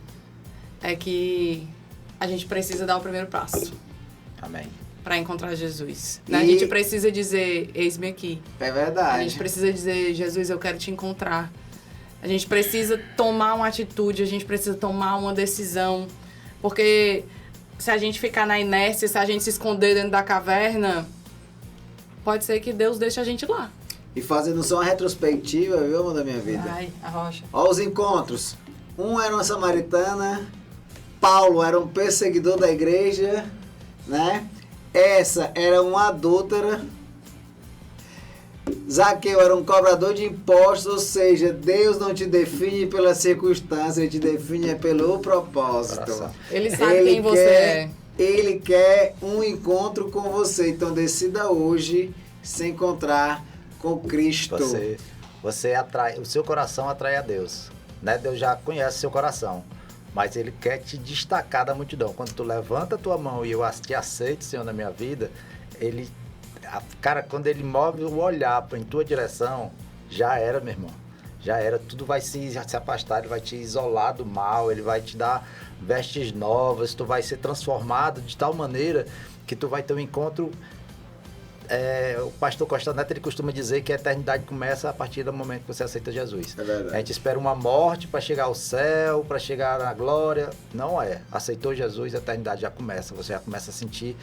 é que a gente precisa dar o primeiro passo. Amém. Para encontrar Jesus. Né? A gente precisa dizer, eis-me aqui. É verdade. A gente precisa dizer, Jesus, eu quero te encontrar. A gente precisa tomar uma atitude, a gente precisa tomar uma decisão. Porque se a gente ficar na inércia, se a gente se esconder dentro da caverna, pode ser que Deus deixe a gente lá. E fazendo só uma retrospectiva, viu, amor da minha vida? Ai, a rocha. Olha os encontros. Um era uma samaritana, Paulo era um perseguidor da igreja, né? Essa era uma adúltera, Zaqueu era um cobrador de impostos, ou seja, Deus não te define pela circunstância, Ele te define pelo propósito. Ele sabe quem você é. Ele quer um encontro com você, então decida hoje se encontrar com Cristo. Você atrai, o seu coração atrai a Deus. Né? Deus já conhece seu coração, mas Ele quer te destacar da multidão. Quando tu levanta a tua mão e eu te aceito, Senhor, na minha vida, Ele, cara, quando Ele move o olhar em tua direção, já era, meu irmão. Já era, tudo vai se afastar, ele vai te isolar do mal, ele vai te dar vestes novas, tu vai ser transformado de tal maneira que tu vai ter um encontro. O pastor Costa Neto, ele costuma dizer que a eternidade começa a partir do momento que você aceita Jesus. É verdade. A gente espera uma morte para chegar ao céu, para chegar na glória. Não é. Aceitou Jesus, a eternidade já começa. Você já começa a sentir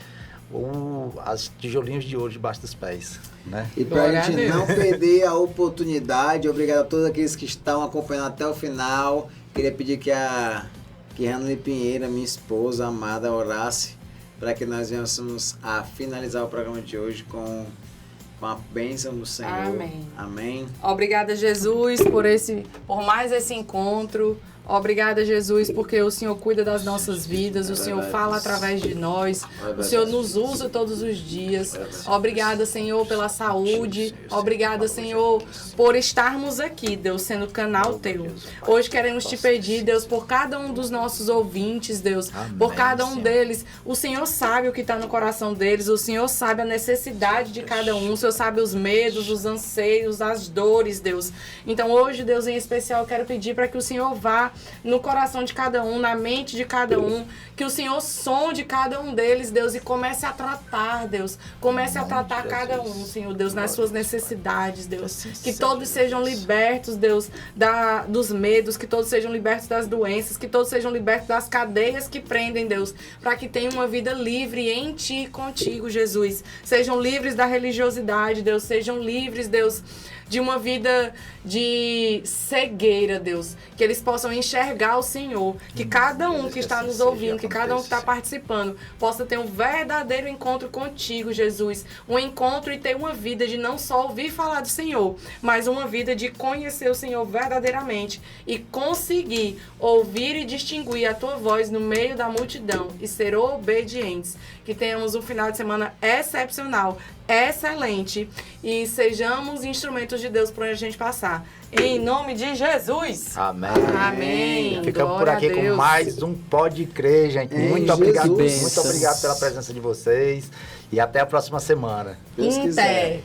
as tijolinhos de ouro debaixo dos pés, né? E para a gente não perder a oportunidade, obrigado a todos aqueles que estão acompanhando até o final. Queria pedir que a Rani Pinheira, minha esposa amada, orasse para que nós venhamos a finalizar o programa de hoje com a bênção do Senhor. Amém. Amém. Obrigada, Jesus, por mais esse encontro. Obrigada, Jesus, porque o Senhor cuida das nossas vidas, o Senhor fala através de nós, o Senhor nos usa todos os dias. Obrigada, Senhor, pela saúde. Obrigada, Senhor, por estarmos aqui, Deus, sendo canal Teu. Hoje queremos Te pedir, Deus, por cada um dos nossos ouvintes, Deus, por cada um deles. O Senhor sabe o que está no coração deles, o Senhor sabe a necessidade de cada um, o Senhor sabe os medos, os anseios, as dores, Deus. Então hoje, Deus, em especial, eu quero pedir para que o Senhor vá no coração de cada um, na mente de cada um, que o Senhor sonde cada um deles, Deus, e comece a tratar, Deus, comece a tratar cada um, Senhor, Deus, nas suas necessidades, Deus, que todos sejam libertos, Deus, dos medos, que todos sejam libertos das doenças, que todos sejam libertos das cadeias que prendem, Deus, para que tenham uma vida livre em Ti e contigo, Jesus, sejam livres da religiosidade, Deus, sejam livres, Deus, de uma vida de cegueira, Deus. Que eles possam enxergar o Senhor. Que cada um que está nos ouvindo, que cada um que está participando, possa ter um verdadeiro encontro contigo, Jesus. Um encontro e ter uma vida de não só ouvir falar do Senhor, mas uma vida de conhecer o Senhor verdadeiramente e conseguir ouvir e distinguir a Tua voz no meio da multidão e ser obedientes. Que tenhamos um final de semana excepcional, excelente e sejamos instrumentos de Deus para onde a gente passar. Em nome de Jesus. Amém. Amém. Ficamos por aqui com mais um Pode Crer, gente. Muito obrigado pela presença de vocês e até a próxima semana. Deus quiser.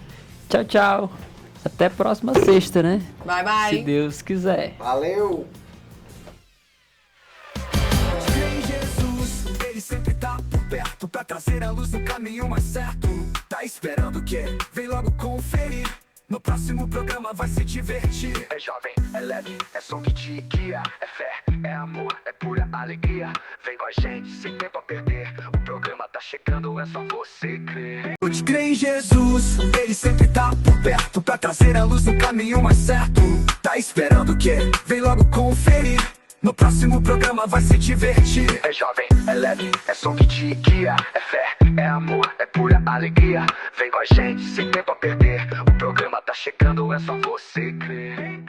Tchau, tchau. Até a próxima sexta, né? Bye, bye. Se Deus quiser. Valeu. Ele sempre tá por perto pra trazer a luz no caminho mais certo. Tá esperando o quê? Vem logo conferir. No próximo programa vai se divertir. É jovem, é leve, é som que te guia. É fé, é amor, é pura alegria. Vem com a gente, sem tempo a perder. O programa tá chegando, é só você crer. Pode crer em Jesus, ele sempre tá por perto pra trazer a luz no caminho mais certo. Tá esperando o quê? Vem logo conferir. No próximo programa vai se divertir. É jovem, é leve, é som que te guia. É fé, é amor, é pura alegria. Vem com a gente, sem tempo a perder. O programa tá chegando, é só você crer.